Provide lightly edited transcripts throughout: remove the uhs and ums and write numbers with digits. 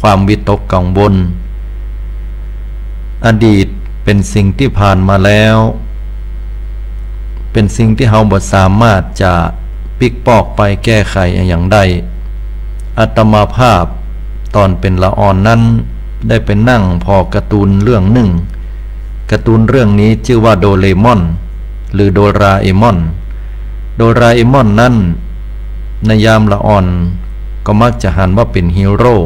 ความวิตกกังวลอดีตเป็นสิ่งที่ผ่านมาแล้วเป็นสิ่งที่เราบ่สามารถจะปิกปอกไปแก้ไขอย่างใดอาตมาภาพตอนเป็นละอ่อนนั้นได้ไปนั่งพอการ์ตูนเรื่องหนึ่งการ์ตูนเรื่องนี้ชื่อว่าโดเรมอนหรือโดราเอมอนโดราเอมอนนั้นในยามละอ่อนก็มักจะหันว่าเป็นฮีโร่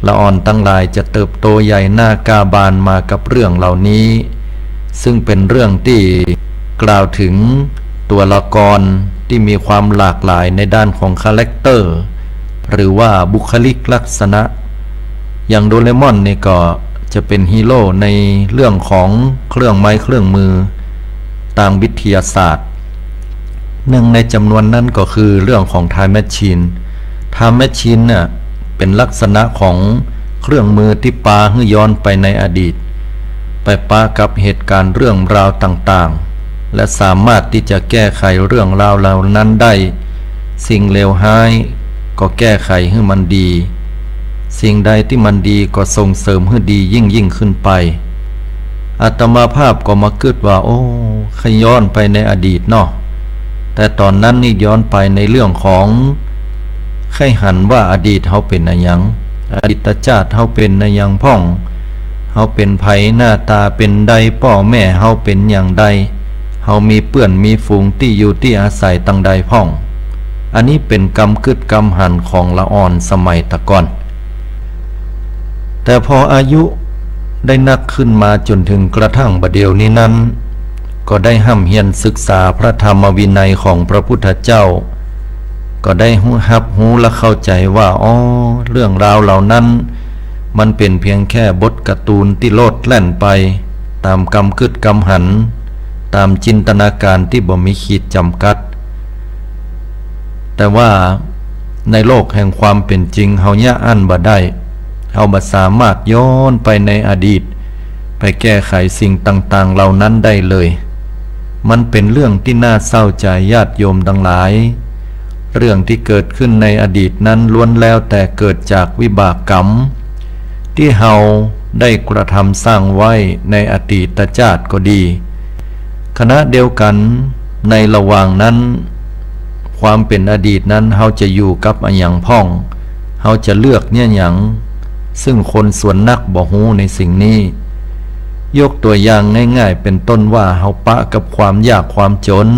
ละอ่อนตั้งหลายจะเติบโตใหญ่หน้ากาบานมากับเรื่องเหล่านี้ซึ่งเป็นเรื่องที่กล่าวถึงตัวละครที่มีความหลากหลายในด้านของคาแรคเตอร์หรือว่าบุคลิกลักษณะอย่างโดเรมอนนี่ก็จะเป็นฮีโร่ในเรื่องของเครื่องไม้เครื่องมือทางวิทยาศาสตร์หนึ่งในจำนวนนั้นก็คือเรื่องของ Time Machine Time Machine น่ะเป็นลักษณะของเครื่องมือที่ปาให้ย้อนไปในอดีตไปปากับเหตุการณ์เรื่องราวต่างๆและสามารถที่จะแก้ไขเรื่องราวเหล่านั้นได้สิ่งเลวร้ายก็แก้ไขให้มันดีสิ่งใดที่มันดีก็ส่งเสริมให้ดียิ่งขึ้นไปอาตมาภาพก็มาคิดว่าโอ้ขย้อนไปในอดีตเนาะแต่ตอนนั้นนี่ย้อนไปในเรื่องของใครหันว่าอดีตเฮาเป็นอะไรยังอดีตชาติเฮาเป็นอะไรยังพ่องเฮาเป็นไผหน้าตาเป็นใดพ่อแม่เฮาเป็นอย่างใดเฮามีเปื้อนมีฝูงที่อยู่ที่อาศัยตั้งใดพ่องอันนี้เป็นกรรมคิดกรรมหันของละอ่อนสมัยตะก่อนแต่พออายุได้นักขึ้นมาจนถึงกระทั่งบัดเดี๋ยวนี้นั้นก็ได้ห้ำเฮียนศึกษาพระธรรมวินัยของพระพุทธเจ้าก็ได้รู้และเข้าใจว่าอ๋อเรื่องราวเหล่านั้นมันเป็นเพียงแค่บทการ์ตูนที่โลดแล่นไปตามกรรมคิดกรรมหันตามจินตนาการที่บ่มีขีดจำกัดแต่ว่าในโลกแห่งความเป็นจริงเฮาย่าอั้นบ่ได้เฮาบ่สามารถย้อนไปในอดีตไปแก้ไขสิ่งต่างๆเหล่านั้นได้เลยมันเป็นเรื่องที่น่าเศร้าใจญาติโยมทั้งหลายเรื่องที่เกิดขึ้นในอดีตนั้นล้วนแล้วแต่เกิดจากวิบากกรรมที่เฮาได้กระทำสร้างไว้ในอดีตชาติก็ดีขณะเดียวกันในระหว่างนั้นความเป็นอดีตนั้นเฮาจะอยู่กับอันหยังพ่องเฮาจะเลือกเนี่ยหยังซึ่งคนส่วนนักบ่ฮู้ในสิ่งนี้ยกตัวอย่างง่ายๆเป็นต้นว่าเฮาปะกับความยากความจน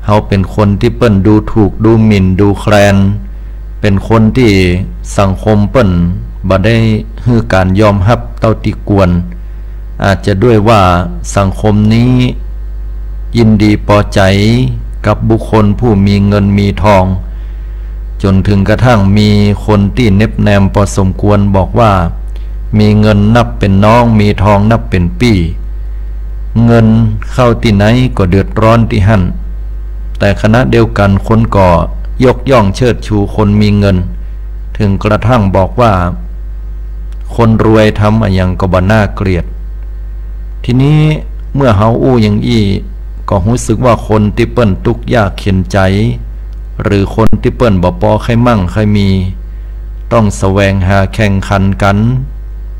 เฮาเป็นคนที่เปิ้นดูถูกดูหมิ่นดูแคลนเป็นคนที่สังคมเปิ้นบ่ได้ให้การยอมรับเท่าที่ควรอาจจะด้วยว่าสังคมนี้ยินดีพอใจกับบุคคลผู้มีเงินมีทองจนถึงกระทั่งมีคนที่เน็บแนมพอสมควรบอกว่ามีเงินนับเป็นน้องมีทองนับเป็นปี่เงินเข้าที่ไหนก็เดือดร้อนที่หั่นแต่คณะเดียวกันคนก่อยกย่องเชิดชูคนมีเงินถึงกระทั่งบอกว่าคนรวยทำอะไรอย่างก็บ่น่าเกลียดทีนี้เมื่อเฮาอู้อย่างอี้ก็รู้สึกว่าคนที่เปิ้นทุกข์ยากเข็ญใจหรือคนที่เปิ้นบ่พอใครมั่งใครมีต้องแสวงหาแข่งขันกัน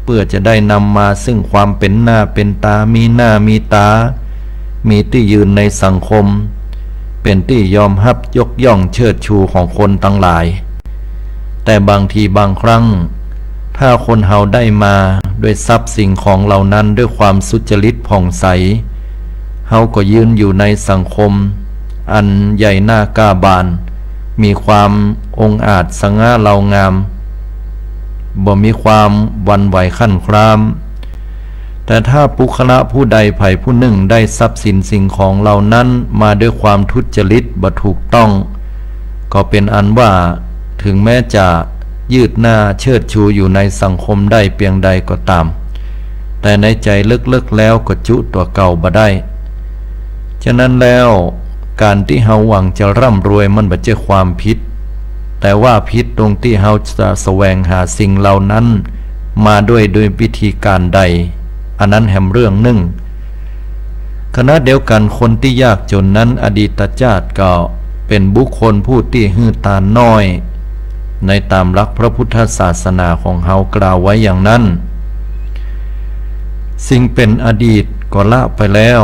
เพื่อจะได้นำมาซึ่งความเป็นหน้าเป็นตามีหน้ามีตามีที่ยืนในสังคมเป็นที่ยอมรับยกย่องเชิดชูของคนทั้งหลายแต่บางทีบางครั้งถ้าคนเฮาได้มาด้วยทรัพย์สิ่งของเหล่านั้นด้วยความสุจริตผ่องใสเฮาก็ยืนอยู่ในสังคมอันใหญ่หน้ากล้าบานมีความองอาจสง่าเหลางามบ่มีความหวั่นไหวขั้นครามแต่ถ้าปุคละผู้ใดไผ่ผู้หนึ่งได้ทรัพย์สินสิ่งของเหล่านั้นมาด้วยความทุจริตบ่ถูกต้องก็เป็นอันว่าถึงแม้จะยืดหน้าเชิดชูอยู่ในสังคมได้เพียงใดก็ตามแต่ในใจลึกๆแล้วก็จุตัวเก่าบ่ได้ฉะนั้นแล้วการที่เฮาหวังจะร่ำรวยมันบ่ใช่ความผิดแต่ว่าผิดตรงที่เฮาจะแสวงหาสิ่งเหล่านั้นมาด้วยวิธีการใดอันนั้นแห่งเรื่องหนึ่งขณะเดียวกันคนที่ยากจนนั้นอดีตชาติก็เป็นบุคคลผู้ที่หื้อตาน้อย ในตามหลักพระพุทธศาสนาของเฮากล่าวไว้อย่างนั้นสิ่งเป็นอดีตก็ละไปแล้ว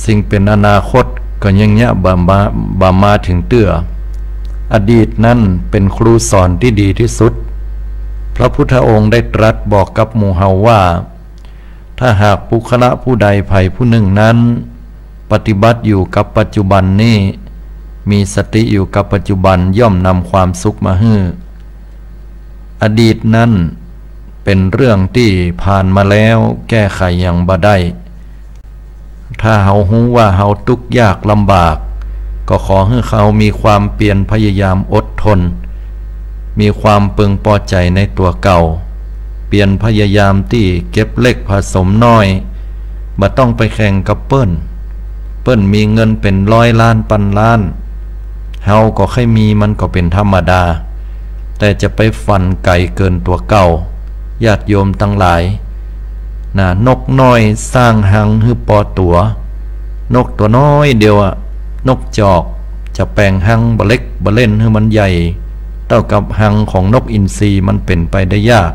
สิ่งเป็นอนาคตก็ยังเนี้ยบามาถึงเตื้ออดีตนั้นเป็นครูสอนที่ดีที่สุดพระพุทธองค์ได้ตรัสบอกกับหมู่เฮาว่าถ้าหากปุคละผู้ใดภัยผู้หนึ่งนั้นปฏิบัติอยู่กับปัจจุบันนี้มีสติอยู่กับปัจจุบันย่อมนำความสุขมาให้อดีตนั้นเป็นเรื่องที่ผ่านมาแล้วแก้ไขอย่างบ่ได้ถ้าเฮาฮู้ว่าเฮาทุกข์ยากลำบากก็ขอให้เขามีความเปลี่ยนพยายามอดทนมีความพึงพอใจในตัวเก่าเปลี่ยนพยายามที่เก็บเล็กผสมน้อยบ่ต้องไปแข่งกับเปิ้นมีเงินเป็น100 ล้านพันล้านเฮาก็แค่มีมันก็เป็นธรรมดาแต่จะไปฝันไกลเกินตัวเก่าญาติโยมทั้งหลายนกน้อยสร้างหังให้ปอตัวนกตัวน้อยเดียวนกจอกจะแปลงหังบะเล็กบะเล่นให้มันใหญ่เท่ากับหังของนกอินทรีมันเป็นไปได้ยาก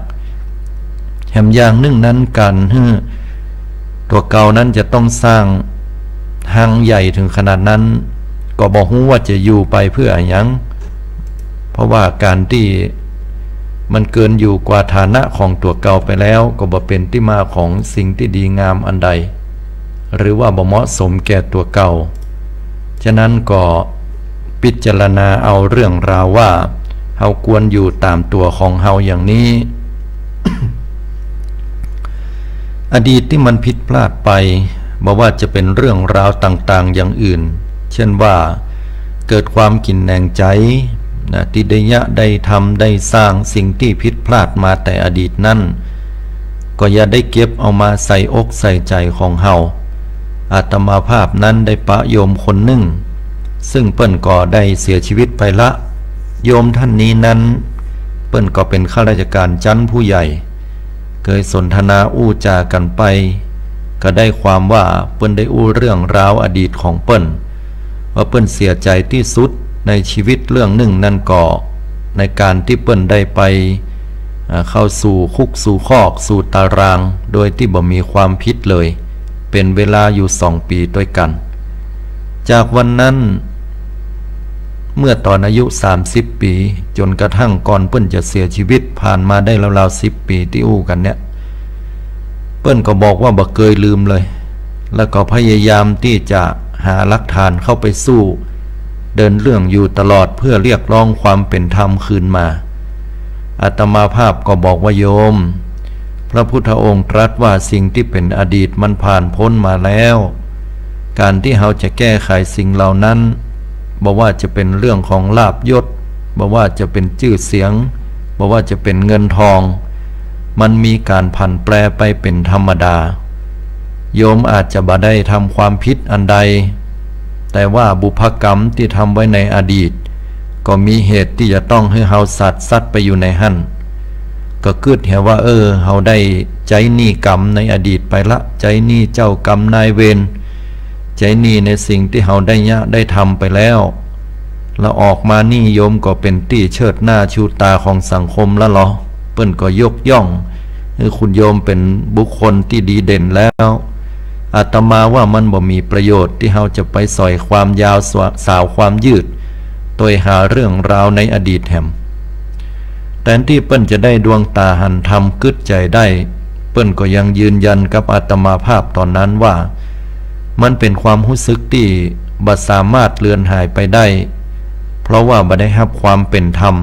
แถมอย่างหนึ่งนั้นการให้ตัวเก่านั้นจะต้องสร้างหังใหญ่ถึงขนาดนั้นก็บอกฮู้ว่าจะอยู่ไปเพื่อหยังเพราะว่าการที่มันเกินอยู่กว่าฐานะของตัวเก่าไปแล้วก็บ่เป็นที่มาของสิ่งที่ดีงามอันใดหรือว่าบ่เหมาะสมแก่ตัวเก่าฉะนั้นก็พิจารณาเอาเรื่องราวว่าเฮาควรอยู่ตามตัวของเฮาอย่างนี้ อดีตที่มันผิดพลาดไปบ่ว่าจะเป็นเรื่องราวต่างๆอย่างอื่นเช่นว่าเกิดความกินแหนงใจที่ได้ทำได้สร้างสิ่งที่ผิดพลาดมาแต่อดีตนั้นก็อย่าได้เก็บเอามาใส่อกใส่ใจของเฮาอาตมาภาพนั้นได้ปะโยมคนหนึ่งซึ่งเปิ้นก็ได้เสียชีวิตไปละโยมท่านนี้นั้นเปิ้นก็เป็นข้าราชการชั้นผู้ใหญ่เคยสนทนาอู้จากันไปก็ได้ความว่าเปิ้นได้อู้เรื่องราวอดีตของเปิ้นว่าเปิ้นเสียใจที่สุดในชีวิตเรื่องหนึ่งนั่นก็ในการที่เปิ้นได้ไปเข้าสู่คุกสู่คอกสู่ตารางโดยที่บ่มีความผิดเลยเป็นเวลาอยู่2 ปีด้วยกันจากวันนั้นเมื่อตอนอายุ30 ปีจนกระทั่งก่อนเปิ้นจะเสียชีวิตผ่านมาได้ราวๆ10 ปีที่อู้กันเนี่ยเปิ้นก็บอกว่าบ่เคยลืมเลยแล้วก็พยายามที่จะหาหลักฐานเข้าไปสู้เดินเรื่องอยู่ตลอดเพื่อเรียกร้องความเป็นธรรมคืนมาอาตมาภาพก็บอกว่าโยมพระพุทธองค์ตรัสว่าสิ่งที่เป็นอดีตมันผ่านพ้นมาแล้วการที่เราจะแก้ไขสิ่งเหล่านั้นบ่ว่าจะเป็นเรื่องของลาภยศบ่ว่าจะเป็นชื่อเสียงบ่ว่าจะเป็นเงินทองมันมีการผันแปรไปเป็นธรรมดาโยมอาจจะบ่ได้ทำความผิดอันใดแต่ว่าบุพกรรมที่ทำไว้ในอดีตก็มีเหตุที่จะต้องให้เฮาสัตว์ไปอยู่ในหั่นก็คิดเห็นว่าเฮาได้ใจหนี้กรรมในอดีตไปละใจหนี้เจ้ากรรมนายเวรใจหนี้ในสิ่งที่เฮาได้ทำไปแล้วแล้วออกมานี่โยมก็เป็นที่เชิดหน้าชูตาของสังคมแล้วเหรอเปิ้นก็ยกย่องคือคุณโยมเป็นบุคคลที่ดีเด่นแล้วอาตมาว่ามันบ่มีประโยชน์ที่เฮาจะไปสอยความยาวสาวความยืดโดยหาเรื่องราวในอดีตแห่มแต่ที่เปิ้นจะได้ดวงตาหันธรรมกึดใจได้เปิ้นก็ยังยืนยันกับอาตมาภาพตอนนั้นว่ามันเป็นความรู้สึกที่บ่สามารถเลือนหายไปได้เพราะว่าบ่ได้รับความเป็นธรรม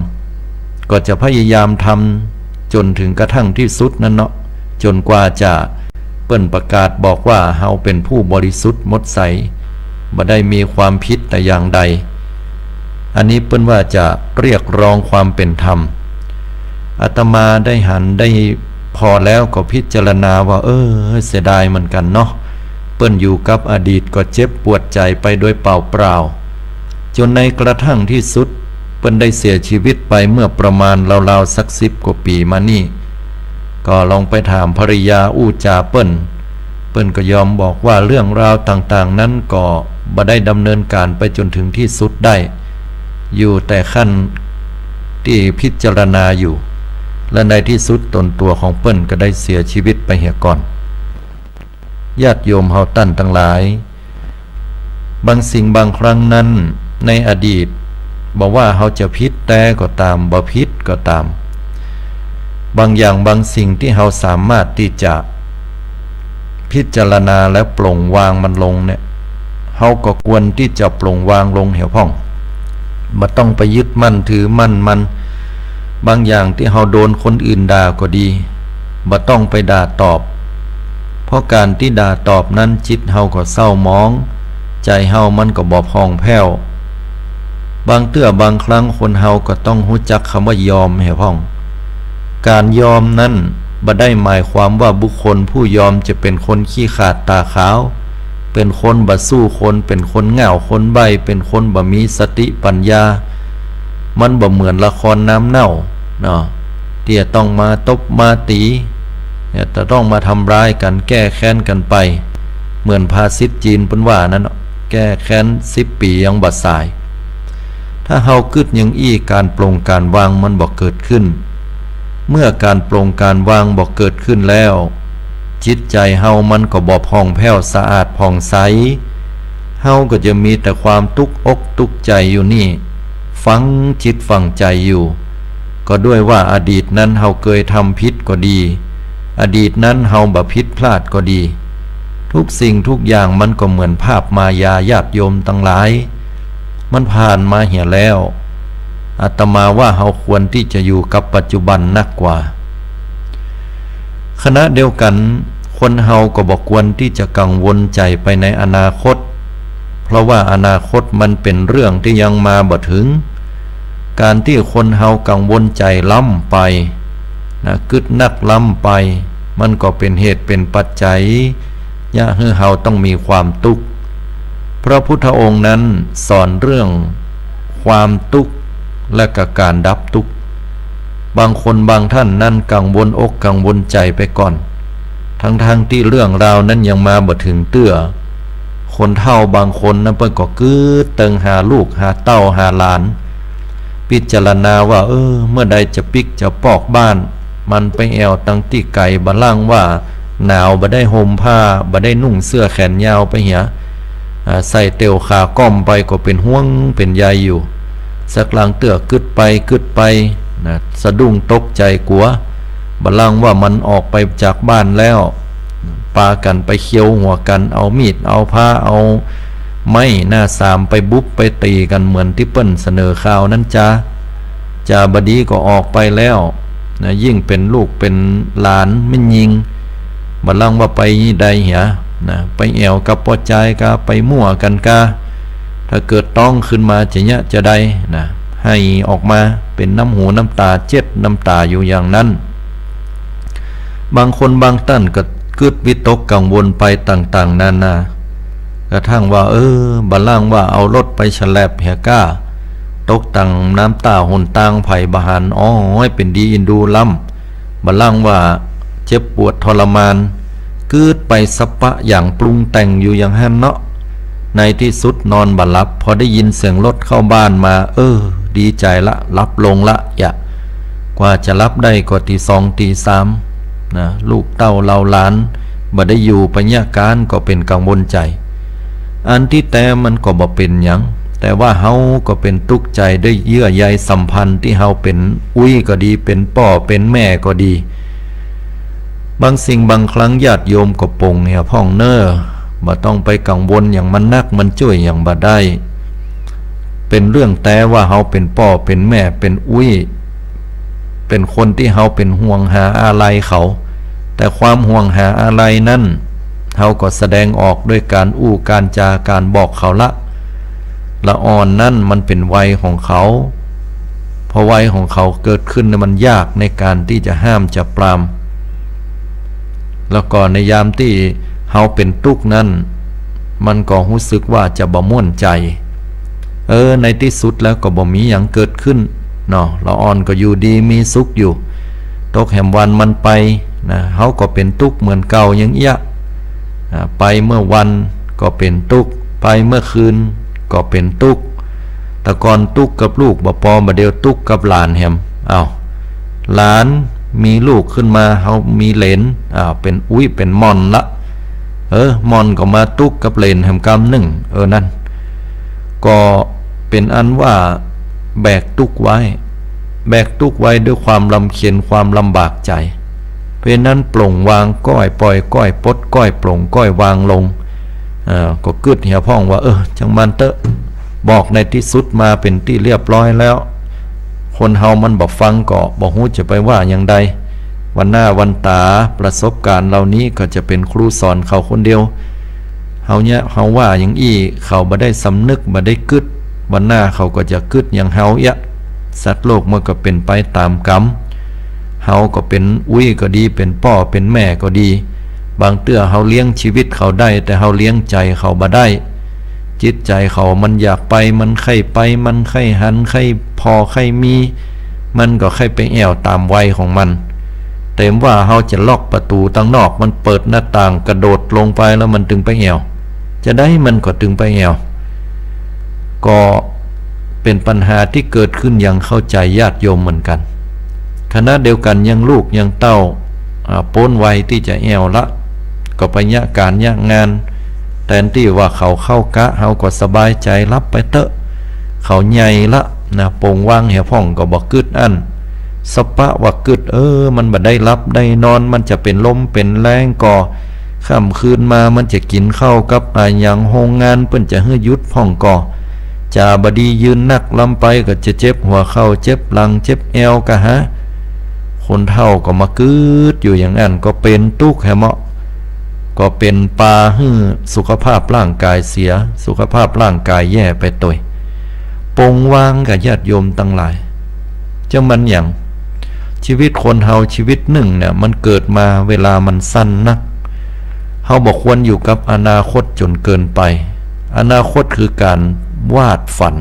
ก็จะพยายามทำจนถึงกระทั่งที่สุดนั่นเนาะจนกว่าจะเปิ้นประกาศบอกว่าเฮาเป็นผู้บริสุทธิ์หมดใสบ่ได้มีความผิดแต่อย่างใดอันนี้เปิ้นว่าจะเรียกร้องความเป็นธรรมอาตมาได้หันได้พอแล้วก็พิจารณาว่าเสียดายเหมือนกันเนาะเปิ้นอยู่กับอดีตก็เจ็บปวดใจไปโดยเปล่าจนในกระทั่งที่สุดเปิ้นได้เสียชีวิตไปเมื่อประมาณราวๆสัก10 กว่าปีมานี่ก็ลองไปถามภริยาอู้จาเปิ้นก็ยอมบอกว่าเรื่องราวต่างๆนั้นก็บ่ได้ดำเนินการไปจนถึงที่สุดได้อยู่แต่ขั้น ที่พิจารณาอยู่และในที่สุดตนตัวของเปิ้นก็ได้เสียชีวิตไปเหียก่อนญาติโยมเฮาตั้นทั้งหลายบางสิ่งบางครั้งนั้นในอดีตบอกว่าเฮาจะผิดแต่ก็ตามบ่ผิดก็ตามบางอย่างบางสิ่งที่เฮาสามารถที่จะพิจารณาและปลงวางมันลงเนี่ยเฮาก็ควรที่จะปลงวางลงเหี่ยวพ่องบ่ต้องไปยึดมั่นถือมั่นมันบางอย่างที่เฮาโดนคนอื่นด่าก็ดีบ่ต้องไปด่าตอบเพราะการที่ด่าตอบนั้นจิตเฮาก็เศร้าหมองใจเฮามันก็บ่พองแผ้วบางเตื้อบางครั้งคนเฮาก็ต้องรู้จักคำว่ายอมเหี่ยวพ่องการยอมนั้นบ่ได้หมายความว่าบุคคลผู้ยอมจะเป็นคนขี้ขาดตาขาวเป็นคนบ่สู้คนเป็นคนเหงาคนใบ้เป็นคนบ่มีสติปัญญามันบ่เหมือนละครน้ำเน่าเนาะที่จะต้องมาตบมาตีจะต้องมาทำร้ายกันแก้แค้นกันไปเหมือนภาษิตจีนเพิ่นว่านั้นแก้แค้น10 ปียังบ่สายถ้าเฮากึดยังการปลงการวางมันบ่เกิดขึ้นเมื่อการปลงการวางบ่เกิดขึ้นแล้วจิตใจเฮามันก็บ่ผ่องแผ้วสะอาดผ่องใสเฮาก็จะมีแต่ความทุกข์อกทุกข์ใจอยู่นี่ฝังจิตฝังใจอยู่ก็ด้วยว่าอดีตนั้นเฮาเคยทำผิดก็ดีอดีตนั้นเฮาบ่ผิดพลาดก็ดีทุกสิ่งทุกอย่างมันก็เหมือนภาพมายาญาติโยมทั้งหลายมันผ่านมาเหี่ยแล้วอาตมาว่าเฮาควรที่จะอยู่กับปัจจุบันนักกว่าขณะเดียวกันคนเฮาก็บ่ควรที่จะกังวลใจไปในอนาคตเพราะว่าอนาคตมันเป็นเรื่องที่ยังมาบ่ถึงการที่คนเฮากังวลใจล้ำไปกึดนักล้ำไปมันก็เป็นเหตุเป็นปัจจัยอย่าให้เฮาต้องมีความทุกข์พระพุทธองค์นั้นสอนเรื่องความทุกข์และก็การดับทุกข์บางคนบางท่านนั่นกังวลอกกังวลใจไปก่อนทั้งที่เรื่องราวนั้นยังมาบ่ถึงเตื้อคนเฒ่าบางคนนั้นเพิ่นก็กึดเติงหาลูกหาเต้าหาหลานพิจารณาว่าเมื่อใดจะปิกจะปอกบ้านมันไปแอวตั้งที่ไก่บ่ล่างว่าหนาวบ่ได้ห่มผ้าบ่ได้นุ่งเสื้อแขนยาวไปเหียใส่เตียวขาก้อมไปก็เป็นห่วงเป็นใยอยู่สักลางเตื้อกึดไปนะสะดุ้งตกใจกลัวบ่ล่างว่ามันออกไปจากบ้านแล้วปากันไปเคี้ยวหัวกันเอามีดเอาผ้าเอาไม้หน้าสามไปบุบไปตีกันเหมือนที่เปิ้นเสนอข่าวนั้นจ้าบดีก็ออกไปแล้วนะยิ่งเป็นลูกเป็นหลานไม่ยิงบ่ล่างว่าไปใดเหียนะไปแอวกับปอใจกะไปมั่วกันกะถ้าเกิดต้องขึ้นมาจะได้นะให้ออกมาเป็นน้ำหูน้ำตาเจ็ดน้ำตาอยู่อย่างนั้นบางคนบางท่านก็กึดวิตกกังวลไปต่างๆนานากระทั่งว่าบ่ล่างว่าเอารถไปฉลับเหียก้าตกตังน้ำตาหนตางไผ่บหารให้เป็นดีอินดูล้ำบ่ล่างว่าเจ็บปวดทรมานกึดไปสปะอย่างปรุงแต่งอยู่อย่างหั่นเนาะในที่สุดนอนบ่หลับพอได้ยินเสียงรถเข้าบ้านมาดีใจละรับลงละกว่าจะรับได้ก็ตี 2 ตี 3นะลูกเต้าเหล่าหลานบ่ได้อยู่ปัญญาการก็เป็นกังวลใจอันที่แต่มันก็บ่เป็นหยังแต่ว่าเฮาก็เป็นทุกข์ใจด้วยเยื่อใยสัมพันธ์ที่เฮาเป็นอุ้ยก็ดีเป็นพ่อเป็นแม่ก็ดีบางสิ่งบางครั้งญาติโยมก็ปงเหี่ยพ่องบ่ต้องไปกังวลอย่างมันนักมันจ้วยอย่างบ่ได้เป็นเรื่องแต่ว่าเฮาเป็นพ่อเป็นแม่เป็นอุ้ยเป็นคนที่เฮาเป็นห่วงหาอะไรเขาแต่ความห่วงหาอะไรนั้นเฮาก็แสดงออกด้วยการการจาการบอกเขาละอ่อนนั่นมันเป็นวัยของเขาพอวัยของเขาเกิดขึ้นมันยากในการที่จะห้ามจะปรามแล้วก็ในยามที่เฮาเป็นทุกข์นั้นมันก็รู้สึกว่าจะบ่ม่วนใจในที่สุดแล้วก็บ่มีหยังเกิดขึ้นเนาะละอ่อนก็อยู่ดีมีสุขอยู่ตกแห่งวันมันไปนะเฮาก็เป็นทุกข์เหมือนเก่าอย่างเอี้ยไปเมื่อวันก็เป็นทุกข์ไปเมื่อคืนก็เป็นทุกข์ แต่ก่อนตุกกับลูกบ่พอบ่เดียวตุกกับหลานแฮมหลานมีลูกขึ้นมาเฮามีเหลนเป็นอุ้ยเป็นมอนละมอนก็มาตุกกับเหลนแฮมกำหนึ่งนั่นก็เป็นอันว่าแบกตุกไว้ด้วยความลำเคียนความลำบากใจเพราะนั้นปลงวางก้อยปล่อยก้อยปดก้อยปลงก้อยวางลงก็กึดเหี่ยพ่องว่าจังมันเตอะบอกในที่สุดมาเป็นที่เรียบร้อยแล้วคนเฮามันบอกฟังก็บอกฮู้จะไปว่าอย่างใดวันหน้าวันตาประสบการณ์เหล่านี้ก็จะเป็นครูสอนเขาคนเดียวเฮาว่าอย่างเขาบ่ได้สำนึกบ่ได้กึดวันหน้าเขาก็จะกึดอย่างเฮาสัตว์โลกมันก็เป็นไปตามกรรมเฮาก็เป็นอุ้ยก็ดีเป็นพ่อเป็นแม่ก็ดีบางเตื้อเฮาเลี้ยงชีวิตเขาได้แต่เฮาเลี้ยงใจเขาบ่ได้จิตใจเขามันอยากไปมันใครไปมันใครหันใครพอใครมีมันก็ใครไปแอวตามวัยของมันเต็มว่าเฮาจะล็อกประตูตั้งนอกมันเปิดหน้าต่างกระโดดลงไปแล้วมันตึงไปแอวจะได้มันก็ตึงไปแอวก็เป็นปัญหาที่เกิดขึ้นอย่างเข้าใจญาติโยมเหมือนกันขณะเดียวกันยังลูกยังเต้าพ้นวัยที่จะแอวละก็ไปยะการยะงานแทนที่ว่าเขาเข้ากะเฮาก็สบายใจรับไปเตอะเขาใหญ่ละนะโป่งว่างเหี่ยพ่องก็บอกกึดอันสปะว่ากึดมันบ่ได้รับได้นอนมันจะเป็นลมเป็นแรงก่อค่ำคืนมามันจะกินข้าวกับอย่างโรงงานเปิ้นจะให้ยุดพ่องก่อจาบดียืนนักลำไปก็จะเจ็บหัวเข่าเจ็บหลังเจ็บเอวกะคนเฒ่าก็มากึดอยู่อย่างนั้นก็เป็นตุกแหมะก็เป็นปลาหื้อสุขภาพร่างกายเสียสุขภาพร่างกายแย่ไปตัวปงวางกับญาติโยมตั้งหลายจะมันอย่างชีวิตคนเฮาชีวิตหนึ่งเนี่ยมันเกิดมาเวลามันสั้นนักเฮาบอกควรอยู่กับอนาคตจนเกินไปอนาคตคือการวาดฝัน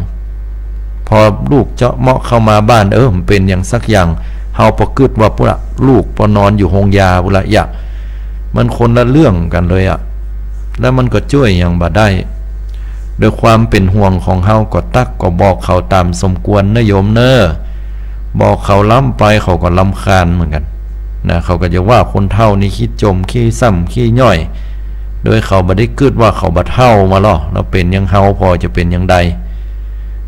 พอลูกเจาะเมาะเข้ามาบ้านมันเป็นอย่างสักอย่างเฮาประกึดว่าปุ๊ลูกพอนอนอยู่โรงยาปุระมันคนละเรื่องกันเลยแล้วมันก็ช่วยอย่างบ่ได้โดยความเป็นห่วงของเฮาก็ตักก็บอกเขาตามสมควรนะโยมบอกเขาล้ำไปเขาก็ล้ำคาญเหมือนกันนะเขาก็จะว่าคนเฒ่านี่ขี้จมขี้ซ้ำขี้ย่อยโดยเขาบ่ได้กึดว่าเขาบ่เฒ่ามาหรอแล้วเป็นยังเฮาพอจะเป็นยังใด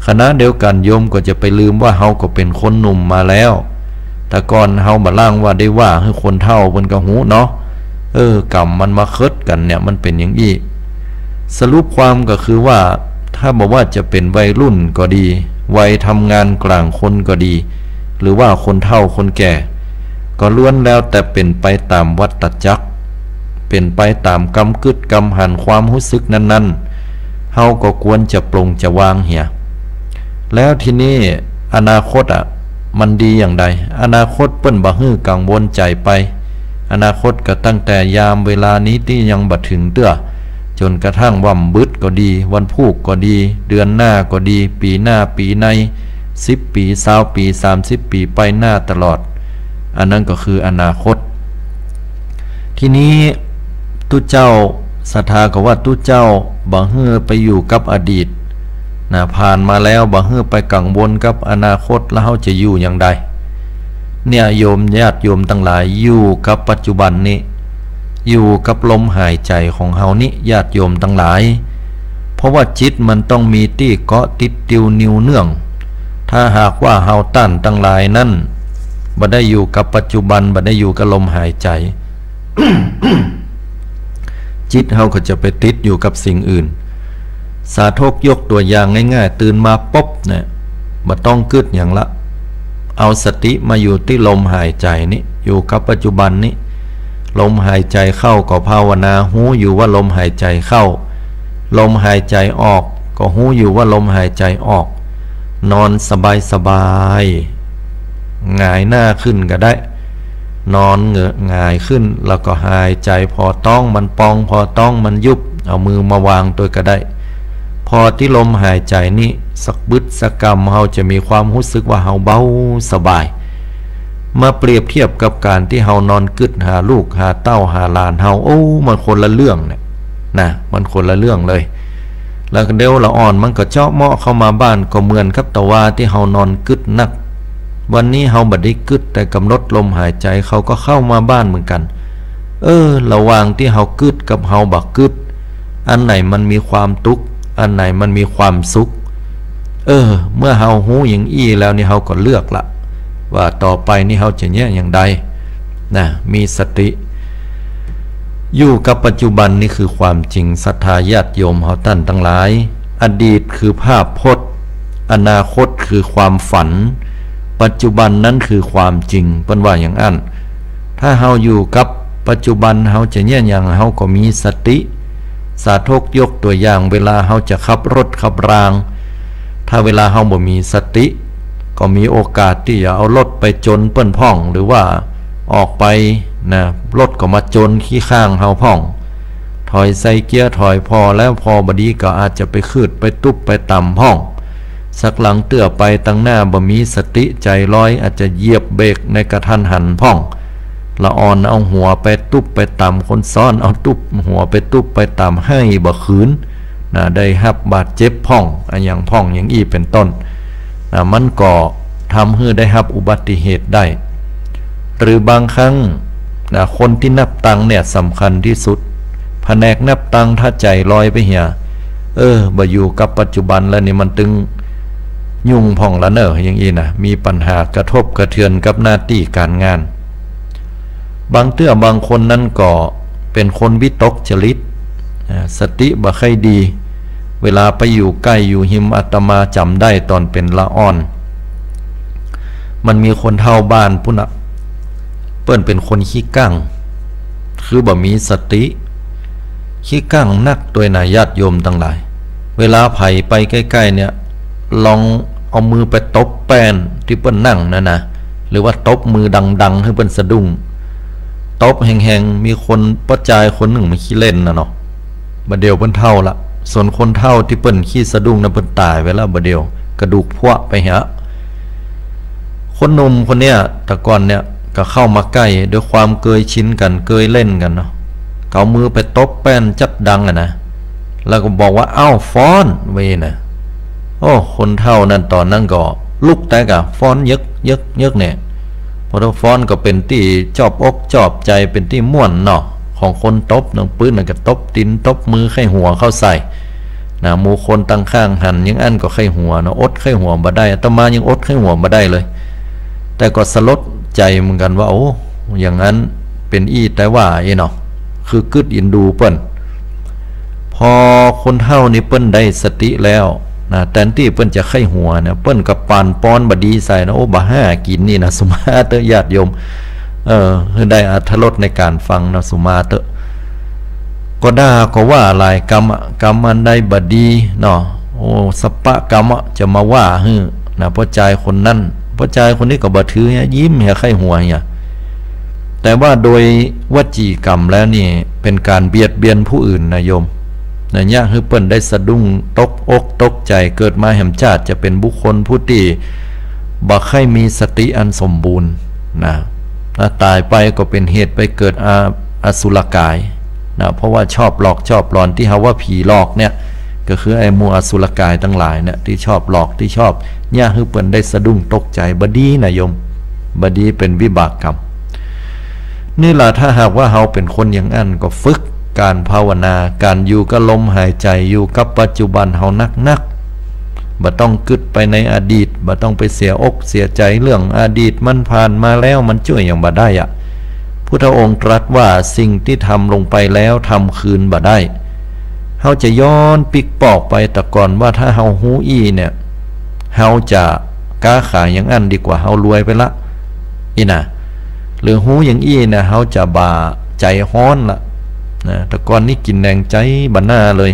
คณะเดียวกันโยมก็จะไปลืมว่าเฮาก็เป็นคนหนุ่มมาแล้วแต่ก่อนเฮาบ่ล่างว่าได้ว่าให้คนเฒ่าเพิ่นก็หูเนาะกรรมมันมาคิดกันเนี่ยมันเป็นอย่างนี้สรุปความก็คือว่าถ้าบอกว่าจะเป็นวัยรุ่นก็ดีวัยทำงานกลางคนก็ดีหรือว่าคนเฒ่าคนแก่ก็ล้วนแล้วแต่เป็นไปตามวัฏจักรเป็นไปตามกรรมกึดกรรมหันความรู้สึกนั้นๆเฮาก็ควรจะปลงจะวางเหี่ยแล้วทีนี้อนาคตมันดีอย่างใดอนาคตเปิ้นบ่ฮื้อกังวลใจไปอนาคตก็ตั้งแต่ยามเวลานี้ที่ยังบ่ถึงเตื้อจนกระทั่งว่ำบึดก็ดีวันพูกก็ดีเดือนหน้าก็ดีปีหน้าปีใน10 ปี20 ปี30 ปีไปหน้าตลอดอันนั้นก็คืออนาคตทีนี้ตุเจ้าศรัทธาก็ว่าตุเจ้าบ่ฮื้อไปอยู่กับอดีตผ่านมาแล้วบ่ฮื้อไปกังวลกับอนาคตแล้วเฮาจะอยู่อย่างใดเนี่ยโยมญาติโยมทั้งหลายอยู่กับปัจจุบันนี้อยู่กับลมหายใจของเฮานี่ญาติโยมทั้งหลายเพราะว่าจิตมันต้องมีที่เกาะติดติวนิวเนื่องถ้าหากว่าเฮาต้านทั้งหลายนั้นบ่ได้อยู่กับปัจจุบันบ่ได้อยู่กับลมหายใจ จิตเฮาก็จะไปติดอยู่กับสิ่งอื่นสาธกยกตัวอย่างง่ายๆตื่นมาปุ๊บเนี่ยบ่ต้องกึดอย่างละเอาสติมาอยู่ที่ลมหายใจนี้อยู่กับปัจจุบันนี้ลมหายใจเข้าก็ภาวนาหูอยู่ว่าลมหายใจเข้าลมหายใจออกก็หูอยู่ว่าลมหายใจออกนอนสบายหงายหน้าขึ้นก็ได้นอนหงายขึ้นแล้วก็หายใจพอต้องมันปองพอต้องมันยุบเอามือมาวางตัวก็ได้พอที่ลมหายใจนี้สักบึดสักกรรมเฮาจะมีความรู้สึกว่าเฮาเบาสบายมาเปรียบเทียบกับการที่เฮานอนกึดหาลูกหาเต้าหาหลานเฮามันคนละเรื่องเนี่ยนะมันคนละเรื่องเลย แล้วเดี๋ยวละอ่อนมันก็เจาะเหมาะเข้ามาบ้านก็เหมือนกับตะวาที่เฮานอนกึดนักวันนี้เฮาบัดได้กึดแต่กำหนดลมหายใจเขาก็เข้ามาบ้านเหมือนกันระหว่างที่เฮากึดกับเฮาบักกึดอันไหนมันมีความทุกข์อันไหนมันมีความสุขเมื่อเฮาหูอย่างอี้แล้วนี่เฮาก็เลือกละว่าต่อไปนี่เฮาจะแยกอย่างใดนะมีสติอยู่กับปัจจุบันนี่คือความจริงศรัทธาญาติโยมเฮาท่านทั้งหลายอดีตคือภาพพจน์อนาคตคือความฝันปัจจุบันนั้นคือความจริงเปิ้นว่าอย่างนั้นถ้าเฮาอยู่กับปัจจุบันเฮาจะแยกอย่างเฮาก็มีสติสาธกยกตัวอย่างเวลาเฮาจะขับรถขับรางถ้าเวลาเฮาบ่มีสติก็มีโอกาสที่จะเอารถไปจนเปิ้นพ่องหรือว่าออกไปนะรถก็มาจนขี้ข้างเฮาพ่องถอยใส่เกียร์ถอยพอแล้วพอบดีก็อาจจะไปคืดไปตุบไปต่ำพ่องสักหลังเตื้อไปตั้งหน้าบ่มีสติใจลอยอาจจะเหยียบเบรกในกระทันหันพ่องละอ่อนเอาหัวไปตุบไปต่ำคนซ้อนเอาตุบหัวไปตุบไปต่ำให้บ่ขืนนะได้รับบาดเจ็บพ่องอย่างพ่องอย่างอี้เป็นต้นนะมันก็ทำให้ได้รับอุบัติเหตุได้หรือบางครั้งนะคนที่นับตังเนี่ยสำคัญที่สุดแผนกนับตังถ้าใจลอยไปเหี่ยบ่อยู่กับปัจจุบันแล้วนี่มันตึงยุ่งพ่องละเนออย่างอี้นะมีปัญหากระทบกระเทือนกับหน้าที่การงานบางเตื้อบางคนนั้นก็เป็นคนวิตกจริตสติบ่ค่อยดีเวลาไปอยู่ใกล้อยู่หิมอาตมาจำได้ตอนเป็นละอ่อนมันมีคนเฒ่าบ้านพุ่นน่ะเปิ้นเป็นคนขี้กั้งคือบ่มีสติขี้กั้งนักตัวน่ะญาติโยมทั้งหลายเวลาไผไปใกล้ๆเนี่ยลองเอามือไปตบแป้นที่เปิ้นนั่งนั่นนะหรือว่าตบมือดังๆให้เปิ้นสะดุ้งตบแห้งๆมีคนป้าจายคนหนึ่งมาขี้เล่นนะเนาะบัดเดียวเปิ้นเฒ่าละส่วนคนเฒ่าที่เปิ้นขี้สะดุ้งนะเปิ้นตายไปแล้วบัดเดียวกระดูกพวะไปหะคนหนุ่มคนเนี้ยแต่ก่อนเนี่ยก็เข้ามาใกล้ด้วยความเกยชินกันเกยเล่นกันเนาะเขามือไปตบแป้นจัดดังนะแล้วก็บอกว่าเอ้าฟ้อนเวนะโอ้คนเฒ่านั่นตอนนั้นก็ลุกแต่กะฟ้อนยึกเนี่ยพอฟ้อนก็เป็นที่ชอบอกชอบใจเป็นที่ม่วนเนาะของคนตบนังปื้นนั่นก็ตบตีนตบมือไข้หัวเข้าใส่นะหมู่คนตั้งข้างหันยังอันก็ไข้หัวเนาะอดไข้หัวบ่ได้อาตมายังอดไข้หัวบ่ได้เลยแต่ก็สลดใจเหมือนกันว่าโอ้อย่างนั้นเป็นอี้แต่ว่าเนาะคือกึดอินดูเปิ้นพอคนเฒ่านี่เปิ้นได้สติแล้วนะแทนที่เปิ้นจะไข้หัวเนี่ยเปิ้นกับปานป้อนบดีใส่นะโอ้บ่ห้ากินนี่นะสุมาเตญาติโยมได้อรรถรสในการฟังนะสุมาเตก็ด่าก็ว่าหลายกรรมอันใดบดีเนาะโอ้สัปปะกรรมจะมาว่านะพ่อใจคนนั้นพ่อใจคนนี้ก็บ่ถือยิ้มเหี่ยไข้หัวเหี่ยแต่ว่าโดยวจีกรรมแล้วนี่เป็นการเบียดเบียนผู้อื่นนะโยมนะเนี่ยคือเปิ้นได้สะดุ้งตกอกตกใจเกิดมาแห่งชาติจะเป็นบุคคลผู้ที่บ่ค่อยมีสติอันสมบูรณ์นะตายไปก็เป็นเหตุไปเกิดอสุรกายนะเพราะว่าชอบหลอกชอบหลอนที่เฮาว่าผีหลอกเนี่ยก็คือไอ้หมู่อสุรกายทั้งหลายเนี่ยที่ชอบหลอกที่ชอบเนี่ยคือเปิ้นได้สะดุ้งตกใจบดีนะโยมบดีเป็นวิบากกรรมนี่ล่ะถ้าหากว่าเฮาเป็นคนอย่างนั้นก็ฝึกการภาวนาการอยู่กับลมหายใจอยู่กับปัจจุบันเฮานักบ่ต้องกึดไปในอดีตบ่ต้องไปเสียอกเสียใจเรื่องอดีตมันผ่านมาแล้วมันช่วยอย่างบ่ได้พุทธองค์ตรัสว่าสิ่งที่ทำลงไปแล้วทำคืนบ่ได้เฮาจะย้อนปิกปอกไปแต่ก่อนว่าถ้าเฮาฮู้อี้เนี่ยเฮาจะค้าขายอย่างอันดีกว่าเฮารวยไปละนะหรือฮู้อย่างอี้เนี่ยเฮาจะบ่าใจฮ้อนละนะแต่ก่อนนี้กินแรงใจบ่น่าเลย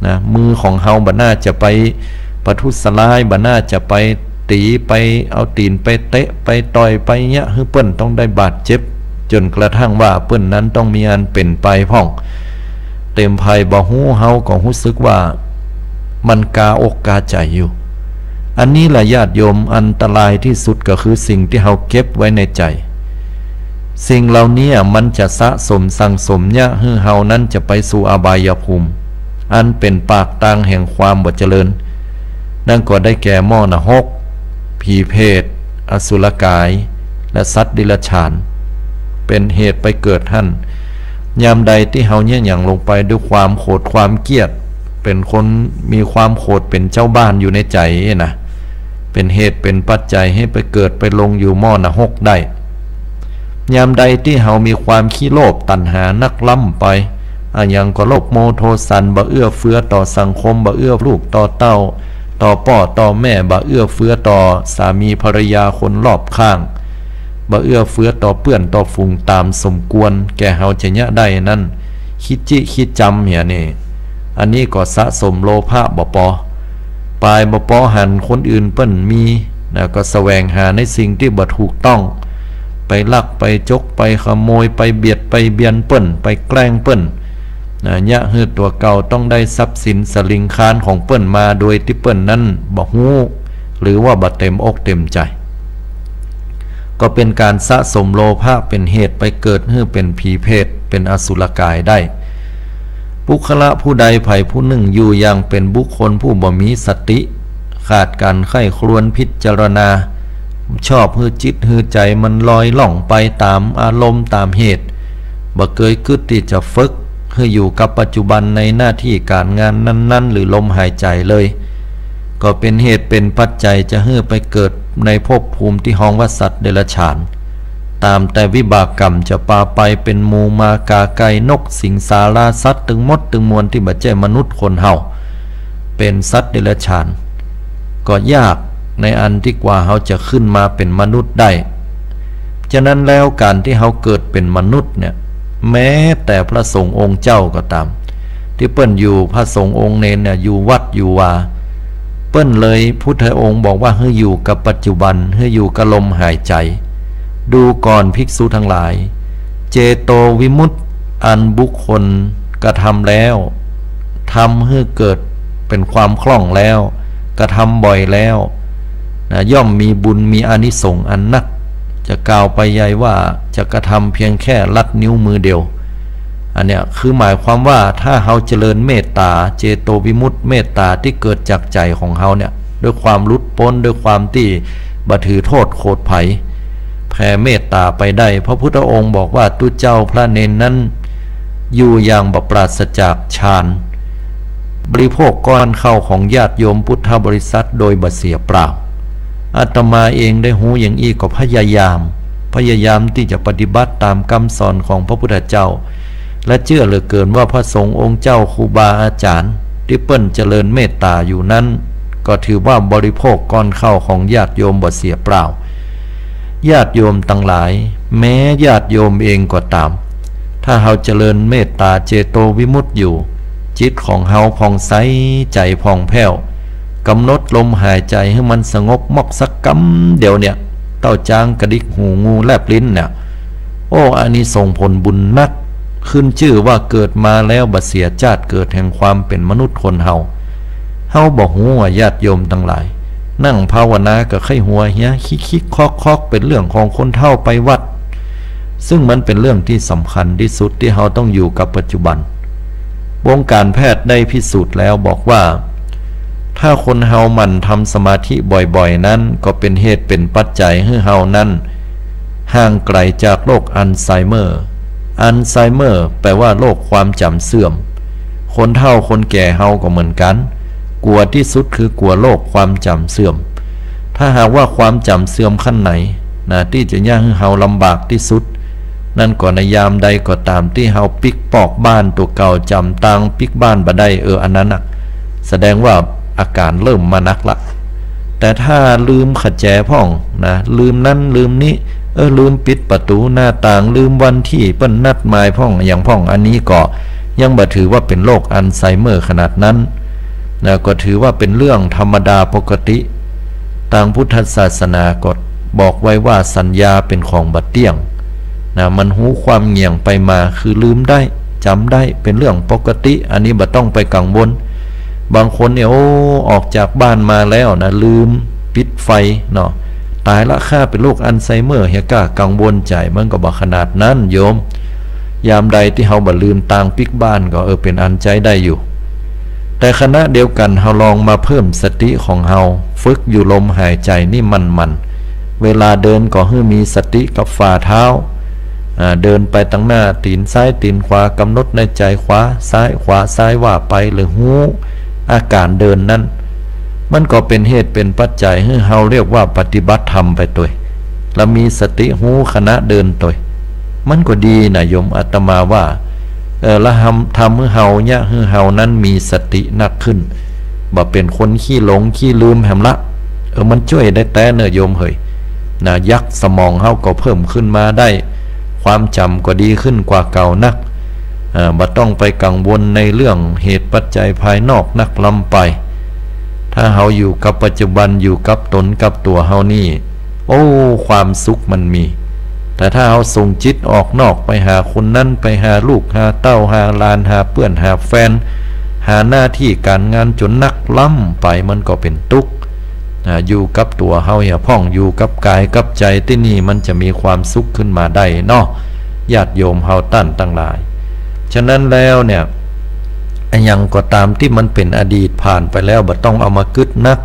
นะมือของเฮาบ่น่าจะไปประทุษร้ายบ่น่าจะไปตีไปเอาตีนไปเตะไปต่อยไปเนี้ยคือเปิ้นต้องได้บาดเจ็บจนกระทั่งว่าเปิ้นนั้นต้องมีอันเป็นไปพ่องเต็มภัยบ่ฮู้เฮาก็รู้สึกว่ามันกาอกกาใจอยู่อันนี้ล่ะญาติโยมอันตรายที่สุดก็คือสิ่งที่เฮาเก็บไว้ในใจสิ่งเหล่านี้มันจะสะสมสั่งสมเนี่ยให้เฮานั้นจะไปสู่อบายภูมิ อันเป็นปากตังแห่งความบ่เจริญนั่นก็ได้แก่หม้อนรกผีเพศอสุรกายและสัตว์ดิลฉานเป็นเหตุไปเกิดหั่นยามใดที่เฮาเนี่ยหยั่งลงไปด้วยความโกรธความเกลียดเป็นคนมีความโกรธเป็นเจ้าบ้านอยู่ในใจนะเป็นเหตุเป็นปัจจัยให้ไปเกิดไปลงอยู่หม้อนรกได้ยามใดที่เฮามีความขี้โลภตัณหานักล้ำไปอย่างก็โลภโมโทสันบ่เอื้อเฟื้อต่อสังคมบ่เอื้อลูกต่อเต้าต่อพ่อต่อแม่บ่เอื้อเฟื้อต่อสามีภรรยาคนรอบข้างบ่เอื้อเฟื้อต่อเพื่อนต่อฝูงตามสมควรแก่เฮาจะยะได้นั่นคิดจิคิดจำเหี่ยนี่อันนี้ก็สะสมโลภะบ่ปอปลายบ่ปอหันคนอื่นเปิ้นมีนะก็แสวงหาในสิ่งที่บ่ถูกต้องไปลักไปจกไปขโมยไปเบียดไปเบียนเปิ้นไปแกล้งเปิ้นยะฮือตัวเก่าต้องได้ทรัพย์สินสลิงคานของเปิ้นมาโดยที่เปิ้นนั้นบ่ฮู้หรือว่าบ่เต็มอกเต็มใจก็เป็นการสะสมโลภะเป็นเหตุไปเกิดให้เป็นผีเพศเป็นอสุรกายได้บุคละผู้ใดไผผู้หนึ่งอยู่อย่างเป็นบุคคลผู้บ่มีสติขาดการใคร่ครวญพิจารณาชอบฮือจิตฮือใจมันลอยล่องไปตามอารมณ์ตามเหตุบ่เคยคิดที่จะฝึกให้อยู่กับปัจจุบันในหน้าที่การงานนั้นๆหรือลมหายใจเลยก็เป็นเหตุเป็นปัจจัยจะให้ไปเกิดในภพภูมิที่ห้องว่าสัตว์เดรัจฉานตามแต่วิบากกรรมจะปาไปเป็นหมูมากาไก่นกสิงสาราสัตว์ตึงมดตึงมวลที่บ่ใช่มนุษย์คนเฮาเป็นสัตว์เดรัจฉานก็ยากในอันที่กว่าเฮาจะขึ้นมาเป็นมนุษย์ได้ฉะนั้นแล้วการที่เฮาเกิดเป็นมนุษย์เนี่ยแม้แต่พระสงฆ์องค์เจ้าก็ตามที่เปิ้นอยู่พระสงฆ์องค์เนนเนี่ยอยู่วัดอยู่วาเปิ้นเลยพุทธองค์บอกว่าให้อยู่กับปัจจุบันให้อยู่กับลมหายใจดูก่อนภิกษุทั้งหลายเจโตวิมุตติอันบุคคลกระทำแล้วทำให้เกิดเป็นความคล่องแล้วกระทำบ่อยแล้วนะย่อมมีบุญมีอานิสงส์อันนักจะกล่าวไปใหญ่ว่าจะกระทำเพียงแค่ลัดนิ้วมือเดียวอันเนี้ยคือหมายความว่าถ้าเฮาเจริญเมตตาเจโตวิมุตติเมตตาที่เกิดจากใจของเฮาเนี่ยด้วยความหลุดพ้นด้วยความที่บ่ถือโทษโกรธไผแผ่เมตตาไปได้พระพุทธองค์บอกว่าตุเจ้าพระเนนนั้นอยู่อย่างบ่ปราศจากฌานบริโภคก้อนเข้าของญาติโยมพุทธบริษัทโดยบ่เสียเปล่าอาตมาเองได้หูอย่างอีกก็พยายามที่จะปฏิบัติตามคำสอนของพระพุทธเจ้าและเชื่อเหลือเกินว่าพระสงฆ์องค์เจ้าครูบาอาจารย์ที่เปิ้นเจริญเมตตาอยู่นั้นก็ถือว่าบริโภคก้อนเข้าของญาติโยมบ่เสียเปล่าญาติโยมทั้งหลายแม้ญาติโยมเองก็ตามถ้าเฮาเจริญเมตตาเจโตวิมุตติอยู่จิตของเฮาผ่องใสใจผ่องแผ้วกำหนดลมหายใจให้มันสงบมอกสักกำเดี๋ยวเนี่ยเต้าจางกระดิกหูงูแลบลิ้นเนี่ยโอ้อันนี้ส่งผลบุญนักขึ้นชื่อว่าเกิดมาแล้วบ่เสียชาติเกิดแห่งความเป็นมนุษย์คนเฮาบ่ฮู้ว่าญาติโยมทั้งหลายนั่งภาวนาก็ไข้หัวเหี้ยคิกคอกเป็นเรื่องของคนเฒ่าไปวัดซึ่งมันเป็นเรื่องที่สำคัญที่สุดที่เฮาต้องอยู่กับปัจจุบันวงการแพทย์ได้พิสูจน์แล้วบอกว่าถ้าคนเฮามันทำสมาธิบ่อยๆนั้นก็เป็นเหตุเป็นปัจจัยให้เฮานั้นห่างไกลจากโรคอัลไซเมอร์แปลว่าโรคความจำเสื่อมคนเฒ่าคนแก่เฮาก็เหมือนกันกลัวที่สุดคือกลัวโรคความจำเสื่อมถ้าหากว่าความจำเสื่อมขั้นไหนนะที่จะยากให้เฮาลำบากที่สุดนั่นก็ในยามใดก็ตามที่เฮาปิกปอกบ้านตัวเก่าจำตังปิกบ้านบ่ได้อันนั้นน่ะแสดงว่าอาการเริ่มมานักละแต่ถ้าลืมขัดแจพ่องนะลืมนั้นลืมนี้ลืมปิดประตูหน้าต่างลืมวันที่เปิ้นนัดหมายพ่องอย่างพ่องอันนี้ก็ยังบ่ถือว่าเป็นโรคอัลไซเมอร์ขนาดนั้นนะก็ถือว่าเป็นเรื่องธรรมดาปกติทางพุทธศาสนาก็บอกไว้ว่าสัญญาเป็นของบ่เที่ยงนะมันหูความเงี่ยงไปมาคือลืมได้จำได้เป็นเรื่องปกติอันนี้บ่ต้องไปกังวลบางคนเนี่ยออกจากบ้านมาแล้วนะลืมปิดไฟเนาะตายละข้าเป็นโรคอัลไซเมอร์เฮียก้ากังวลใจมันก็บ่ขนาดนั้นโยมยามใดที่เฮาบ่ลืมตางปิกบ้านก็เป็นอันใจได้อยู่ แต่ขณะเดียวกันเฮาลองมาเพิ่มสติของเฮาฝึกอยู่ลมหายใจนี่มันเวลาเดินก็ให้มีสติกับฝ่าเท้าเดินไปตั้งหน้าตีนซ้ายตีนขวากำหนดในใจขวาซ้ายขวาซ้ายว่าไปหรือหูอาการเดินนั้นมันก็เป็นเหตุเป็นปัจจัยให้เฮาเรียกว่าปฏิบัติธรรมไปตัวแล้วมีสติหูขณะเดินตัวมันก็ดีนะโยมอาตมาว่าละทำให้เฮาเนี่ยให้เฮานั้นมีสตินักขึ้นบ่เป็นคนขี้หลงขี้ลืมแหมละมันช่วยได้แต่เนอะโยมเฮ้ยนะยักษ์สมองเฮาก็เพิ่มขึ้นมาได้ความจำก็ดีขึ้นกว่าเก่านักบ่ต้องไปกังวลในเรื่องเหตุปัจจัยภายนอกนักลำไปถ้าเฮาอยู่กับปัจจุบันอยู่กับตนกับตัวเฮานี่โอ้ความสุขมันมีแต่ถ้าเฮาส่งจิตออกนอกไปหาคนนั้นไปหาลูกหาเต้าหาหลานหาเพื่อนหาแฟนหาหน้าที่การงานจนนักล้ำไปมันก็เป็นทุกข์อยู่กับตัวเฮาอย่าพ่องอยู่กับกายกับใจที่นี่มันจะมีความสุขขึ้นมาได้เนาะญาติโยมเฮาตั้นตั้งหลายฉะนั้นแล้วเนี่ยอย่างก็ตามที่มันเป็นอดีตผ่านไปแล้วบ่ต้องเอามากึดนัก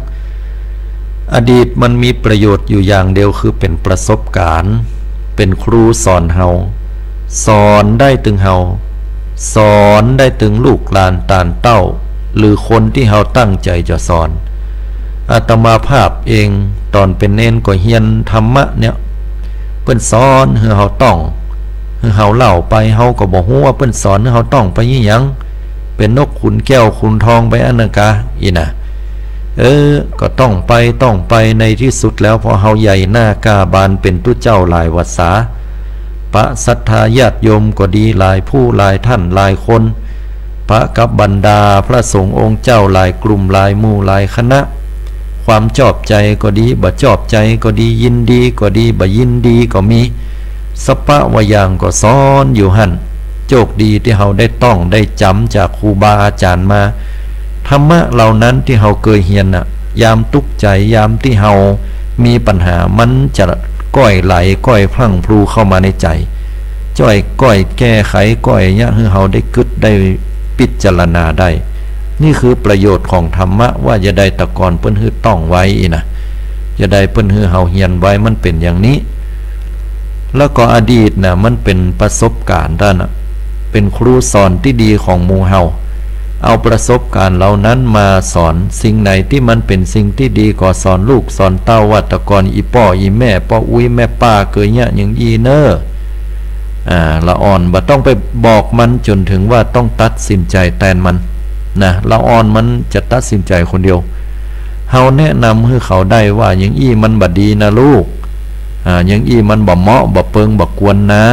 อดีตมันมีประโยชน์อยู่อย่างเดียวคือเป็นประสบการณ์เป็นครูสอนเฮาสอนได้ถึงเฮาสอนได้ถึงลูกหลานตานเต้าหรือคนที่เฮาตั้งใจจะสอนอาตมาภาพเองตอนเป็นเน้นก็เฮียนธรรมะเนี่ยเพิ่นสอนให้เฮาต้องให้เฮาเล่าไปเฮาก็บ่ฮู้ว่าเพิ่นสอนให้เฮาต้องไปอีหยังเป็นนกขุนแก้วขุนทองไปอันนั้นกะอีน่ะก็ต้องไปในที่สุดแล้วพอเฮาใหญ่หน้ากาบานเป็นตุเจ้าหลายวาสาพระศรัทธาญาติโยมก็ดีหลายผู้หลายท่านหลายคนพระกับบรรดาพระสงฆ์องค์เจ้าหลายกลุ่มหลายหมู่หลายคณะความชอบใจก็ดีบ่ชอบใจก็ดียินดีก็ดีบ่ยินดีก็มีสปะวะอย่างก็สอนอยู่หั่นโชคดีที่เฮาได้ต้องได้จำจากครูบาอาจารย์มาธรรมะเหล่านั้นที่เฮาเคยเรียนยามทุกข์ใจยามที่เฮามีปัญหามันจะก้อยไหลก้อยพลั่งพลูเข้ามาในใจจ้อยก้อยแก้ไขก้อยเนี่ยให้เฮาได้กึดได้พิจารณาได้นี่คือประโยชน์ของธรรมะว่าจะได้ตะกอนเพิ่นฮื้อต้องไว้นะจะได้เพิ่นฮื้อเฮาเฮียนไว้มันเป็นอย่างนี้แล้วก็อดีตน่ะมันเป็นประสบการณ์ด้านเป็นครูสอนที่ดีของหมู่เฮาเอาประสบการณ์เหล่านั้นมาสอนสิ่งไหนที่มันเป็นสิ่งที่ดีก็สอนลูกสอนเต้าว่าตะกอนอีพ่ออีแม่พ่ออุ้ยแม่ป้าเคยเนี่ยอย่างอีเนอละอ่อนบ่ต้องไปบอกมันจนถึงว่าต้องตัดสินใจแทนมันนะละอ่อนมันจะตัดสินใจคนเดียวเฮาแนะนำให้เขาได้ว่าอย่างอี้มันบ่ดีนะลูกอย่างอี้มันบ่เหมาะบ่เปิงบ่ควรนะ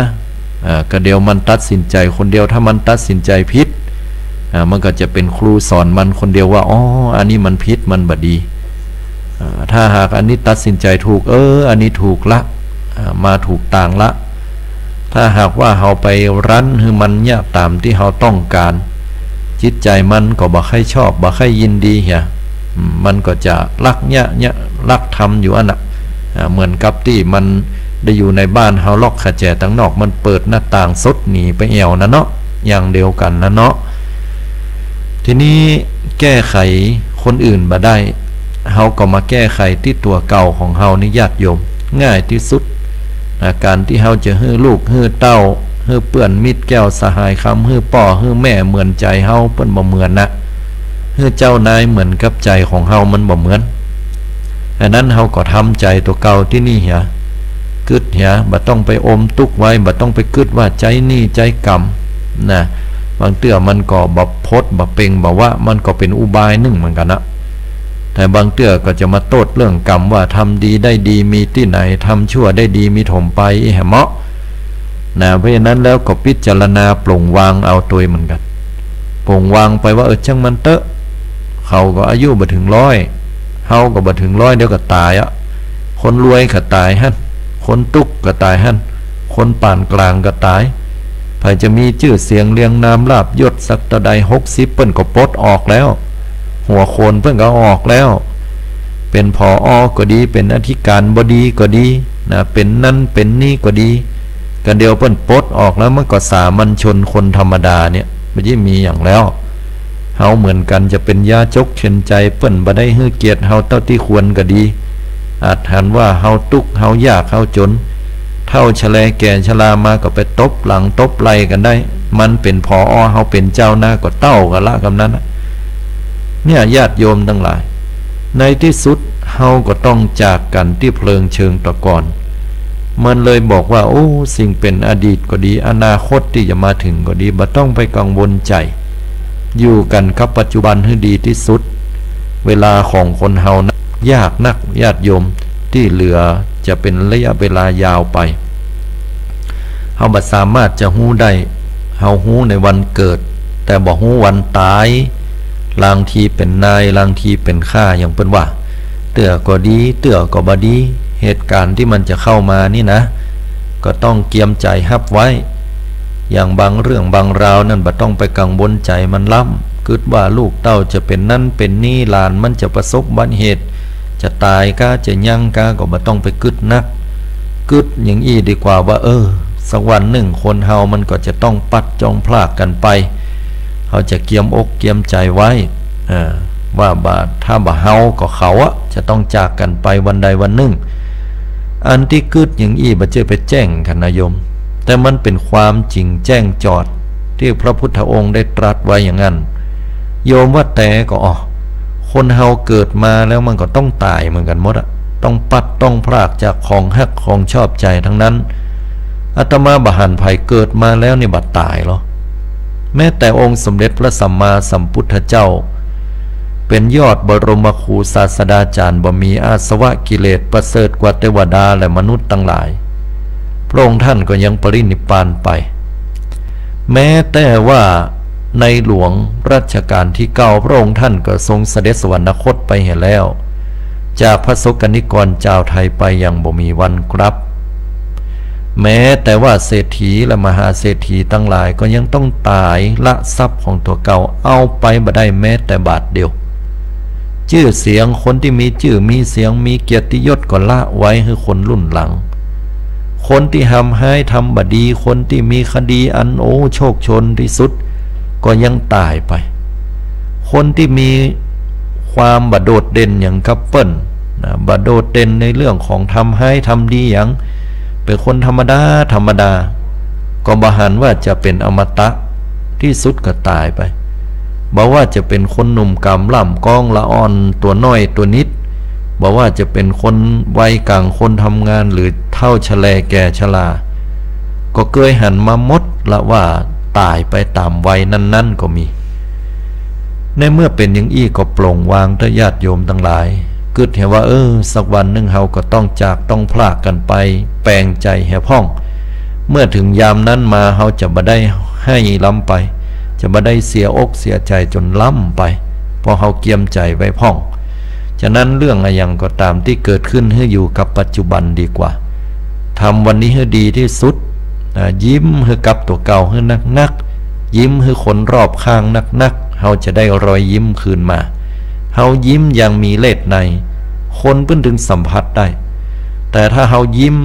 ก็เดียวมันตัดสินใจคนเดียวถ้ามันตัดสินใจผิดมันก็จะเป็นครูสอนมันคนเดียวว่าอ๋ออันนี้มันผิดมันบ่ดีถ้าหากอันนี้ตัดสินใจถูกอันนี้ถูกละมาถูกต่างละถ้าหากว่าเฮาไปรั้นให้มันเนี่ยตามที่เฮาต้องการจิตใจมันก็บ่ค่อยชอบบ่ค่อยยินดีเหี่ยมันก็จะรักเนี่ยรักทำอยู่อันน่ะเหมือนกับที่มันได้อยู่ในบ้านเฮาล็อกขะแจตั้งนอกมันเปิดหน้าต่างสดหนีไปแอวนะเนาะอย่างเดียวกันนะเนาะทีนี้แก้ไขคนอื่นบ่ได้เฮาก็มาแก้ไขที่ตัวเก่าของเฮานี่ญาติโยมง่ายที่สุดการที่เฮาจะฮื้อลูกฮื้อเต้าฮื้อเปื้อนมิตรแก้วสหายคำฮื้อป่อฮื้อแม่เหมือนใจเฮาเปิ้นบ่เหมือนนะฮื้อเจ้านายเหมือนกับใจของเฮามันบ่เหมือนอันนั้นเฮาก็ทำใจตัวเก่าที่นี่เหี่ยกึดเหี่ยบ่ต้องไปอมตุกไว้บ่ต้องไปกึดว่าใจนี่ใจกรรมนะบางเตื้อมันก็บ่พดบ่เป่งบ่ว่ามันก็เป็นอุบายหนึ่งเหมือนกันนะแต่บางเตื้อก็จะมาโทษเรื่องกรรมว่าทำดีได้ดีมีที่ไหนทำชั่วได้ดีมีถมไปแหมะนะเพราะฉะนั้นแล้วก็พิจารณาปลงวางเอาตัวเหมือนกันปลงวางไปว่าช่างมันเตอะเขาก็อายุบ่ถึง100เฮาก็บ่ถึง100เดี๋ยวก็ตายคนรวยก็ตายหั่นคนตุกก็ตายหั่นคนปานกลางก็ตายใครจะมีชื่อเสียงเรียงนามลาภยศสักตะใด60เปิ้นก็ปลดออกแล้วหัวโคนเพิ่นก็ออกแล้วเป็นผอ.ก็ดีเป็นอธิการบดีก็ดีนะเป็นนั่นเป็นนี่ก็ดีกันเดียวเปิ้นปลดออกแล้วมันก็สามัญชนคนธรรมดาเนี่ยไม่ใช่มีอย่างแล้วเฮ เฮาเหมือนกันจะเป็นยาจกเข็นใจเปิ้นบ่ได้ให้เกียรติเฮาเท่าที่ควรก็ดีอาจหันว่าเฮาทุกข์เฮายากเฮาจนเท่าชะแลแก่ชรามาก็ไปตบหลังตบไหล่กันได้มันเป็นผอเฮาเป็นเจ้าหน้าก็เต้ากันละกำนั้นเนี่ยญาติโยมทั้งหลายในที่สุดเฮาก็ต้องจากกันที่เพลิงเชิงตะกอนมันเลยบอกว่าโอ้สิ่งเป็นอดีตก็ดีอนาคตที่จะมาถึงก็ดีบ่ต้องไปกังวลใจอยู่กันกับปัจจุบันให้ดีที่สุดเวลาของคนเฮานะยากนักญาติโยมที่เหลือจะเป็นระยะเวลายาวไปเฮาบ่สามารถจะฮู้ได้เฮาฮู้ในวันเกิดแต่บ่ฮู้วันตายลางทีเป็นนายลางทีเป็นข้าอย่างเปิ้นว่าเตื้อก็ดีเตื้อก็บ่ดีเหตุการณ์ที่มันจะเข้ามานี่นะก็ต้องเกียมใจฮับไว้อย่างบางเรื่องบางราวนั่นบ่ต้องไปกังวลใจมันล้ำคิดว่าลูกเต้าจะเป็นนั่นเป็นนี่หลานมันจะประสบอุบัติเหตุจะตายกาจะยั่งกาก็บ่ต้องไปกึดนักกึดอย่างอี้ดีกว่าว่าสักวันหนึ่งคนเฮามันก็จะต้องปัดจองพลากกันไปเฮาจะเกียมอกเกียมใจไว้ว่าถ้าบ่เฮาก็เขาจะต้องจากกันไปวันใดวันหนึ่งอันที่กึดอย่างอี้บ่เจอไปแจ้งกันนะโยมแต่มันเป็นความจริงแจ้งจอดที่พระพุทธองค์ได้ตรัสไว้อย่างนั้นโยมว่าแต่ก็คนเฮาเกิดมาแล้วมันก็ต้องตายเหมือนกันหมดต้องปัดต้องพรากจากของฮักของชอบใจทั้งนั้นอาตมาบ่หันภัยเกิดมาแล้วนี่บัดตายหรอแม้แต่องค์สมเด็จพระสัมมาสัมพุทธเจ้าเป็นยอดบรมครูศาสดาจารย์บ่มีอาสวะกิเลสประเสริฐกว่าเทวดาและมนุษย์ทั้งหลายพระองค์ท่านก็ยังปรินิพพานไปแม้แต่ว่าในหลวงรัชกาลที่9พระองค์ท่านก็ทรงเสด็จสวรรคตไปเห็นแล้วจากพระสกนิกรเจ้าไทยไปอย่างบ่มีวันกลับแม้แต่ว่าเศรษฐีและมหาเศรษฐีทั้งหลายก็ยังต้องตายละทรัพย์ของตัวเก่าเอาไปบ่ได้แม้แต่บาทเดียวชื่อเสียงคนที่มีชื่อมีเสียงมีเกียรติยศก็ละไว้ให้คนรุ่นหลังคนที่ทำให้ทำบดีคนที่มีคดีอันโชคชนที่สุดก็ยังตายไปคนที่มีความบโดดเด่นอย่างกัปเปิ้ลบโดดเด่นในเรื่องของทำให้ทำดีอย่างเป็นคนธรรมดาก็บ่หันว่าจะเป็นอมตะที่สุดก็ตายไปบอกว่าจะเป็นคนหนุ่มกำล่ำก้องละอ่อนตัวน้อยตัวนิดบอกว่าจะเป็นคนวัยกลางคนทำงานหรือเท่าชะแลแก่ชราก็เคยหันมาหมดละว่าตายไปตามวัยนั้นก็มีในเมื่อเป็นอย่างอี้ก็ปลงวางทญาติโยมทั้งหลายกึดเห็นว่าสักวันหนึ่งเฮาก็ต้องจากต้องพลากกันไปแปลงใจแห่พ่องเมื่อถึงยามนั้นมาเฮาจะบ่ได้ให้ล้ำไปจะบ่ได้เสียอกเสียใจจนล้ำไปเพราะเฮาเกียมใจไว้พ่องฉะนั้นเรื่องอะไรอย่างก็ตามที่เกิดขึ้นให้อยู่กับปัจจุบันดีกว่าทำวันนี้ให้ดีที่สุดยิ้มให้กับตัวเก่าให้นักยิ้มให้คนรอบข้างนักเฮาจะได้รอยยิ้มคืนมาเฮายิ้มอย่างมีเล่ห์ในคนเพิ่นถึงสัมผัสได้แต่ถ้าเฮายิ้ม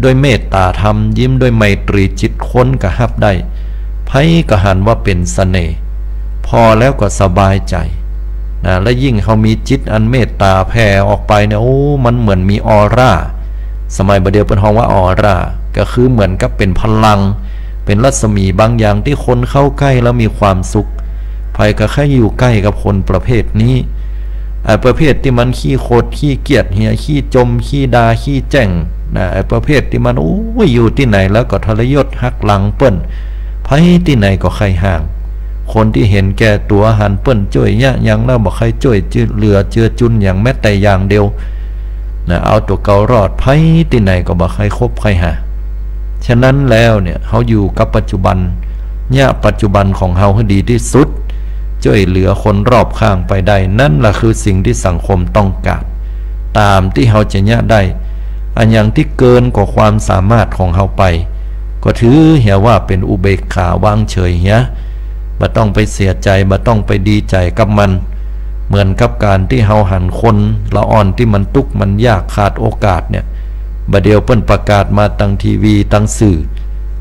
ด้วยเมตตาธรรมยิ้มด้วยไมตรีจิตคนก็ฮับได้ไผก็หันว่าเป็นเสน่ห์พอแล้วก็สบายใจและยิ่งเขามีจิตอันเมตตาแผ่ออกไปเนี่ยมันเหมือนมีออร่าสมัยบัดเดียวเป็นห้องว่าออร่าก็คือเหมือนกับเป็นพลังเป็นรัศมีบางอย่างที่คนเข้าใกล้แล้วมีความสุขภัยก็แค่อยู่ใกล้กับคนประเภทนี้ประเภทที่มันขี้โคตรขี้เกียจเหียขี้จมขี้ดาขี้แจ้งประเภทที่มันอยู่ที่ไหนแล้วก็ทรยศหักหลังเปิ้นไผที่ไหนก็ใครห่างคนที่เห็นแก่ตัวหันเปิ้นจ่วยเนี่ยยังแล้วบอกใครจ่วยเหลือเจือจุนอย่างแม้แต่อย่างเดียวเอาตัวเก่ารอดไผที่ไหนก็บอกใครคบใครหาฉะนั้นแล้วเนี่ยเขาอยู่กับปัจจุบันเนี่ยปัจจุบันของเขาให้ดีที่สุดช่วยเหลือคนรอบข้างไปได้นั่นแหละคือสิ่งที่สังคมต้องการตามที่เขาจะเนี่ยได้อันอย่างที่เกินกว่าความสามารถของเขาไปก็ถือเหี่ยว่าเป็นอุเบกขาวางเฉยเหี่ยบ่ต้องไปเสียใจบ่ต้องไปดีใจกับมันเหมือนกับการที่เฮาหันคนละอ่อนที่มันทุกข์มันยากขาดโอกาสเนี่ยบัดเดียวเปิ้นประกาศมาตั้งทีวีตั้งสื่อ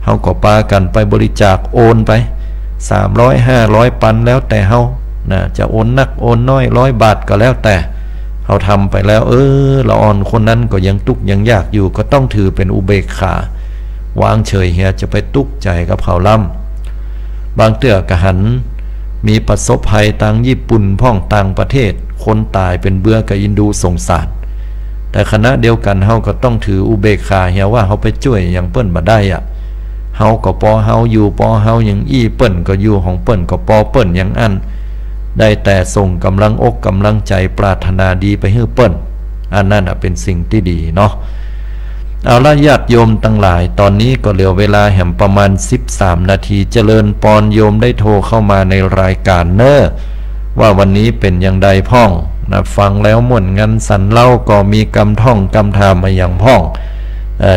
เฮาก็ปากันไปบริจาคโอนไป 300 500ปันแล้วแต่เฮานะจะโอนนักโอนน้อย100 บาทก็แล้วแต่เฮาทำไปแล้วละอ่อนคนนั้นก็ยังทุกข์ยังยากอยู่ก็ต้องถือเป็นอุเบกขาวางเฉยเฮียจะไปตุกใจกับเขาล่ำบางเตื้อกะหันมีประสบภัยต่างญี่ปุ่นพ่องต่างประเทศคนตายเป็นเบื่อกับอินดูสงสารแต่ขณะเดียวกันเฮาก็ต้องถืออุเบกขาเฮียว่าเฮาไปช่วยอย่างเปิ้นบ่ได้เฮาก็ปอเฮาอยู่ปอเฮาอย่างอี้เปิ้นก็อยู่ของเปิ้นก็ปอเปิ้นอย่างอันได้แต่ส่งกำลังอกกำลังใจปรารถนาดีไปให้เปิ้นอันนั้นเป็นสิ่งที่ดีเนาะเอาละญาติโยมทั้งหลายตอนนี้ก็เหลือเวลาแห่งประมาณ13 นาทีเจริญปอนโยมได้โทรเข้ามาในรายการว่าวันนี้เป็นอย่างใดพ่องนะฟังแล้วม่วนงันสันเล่าก็มีกำท่องกำทามาอย่างพ่อง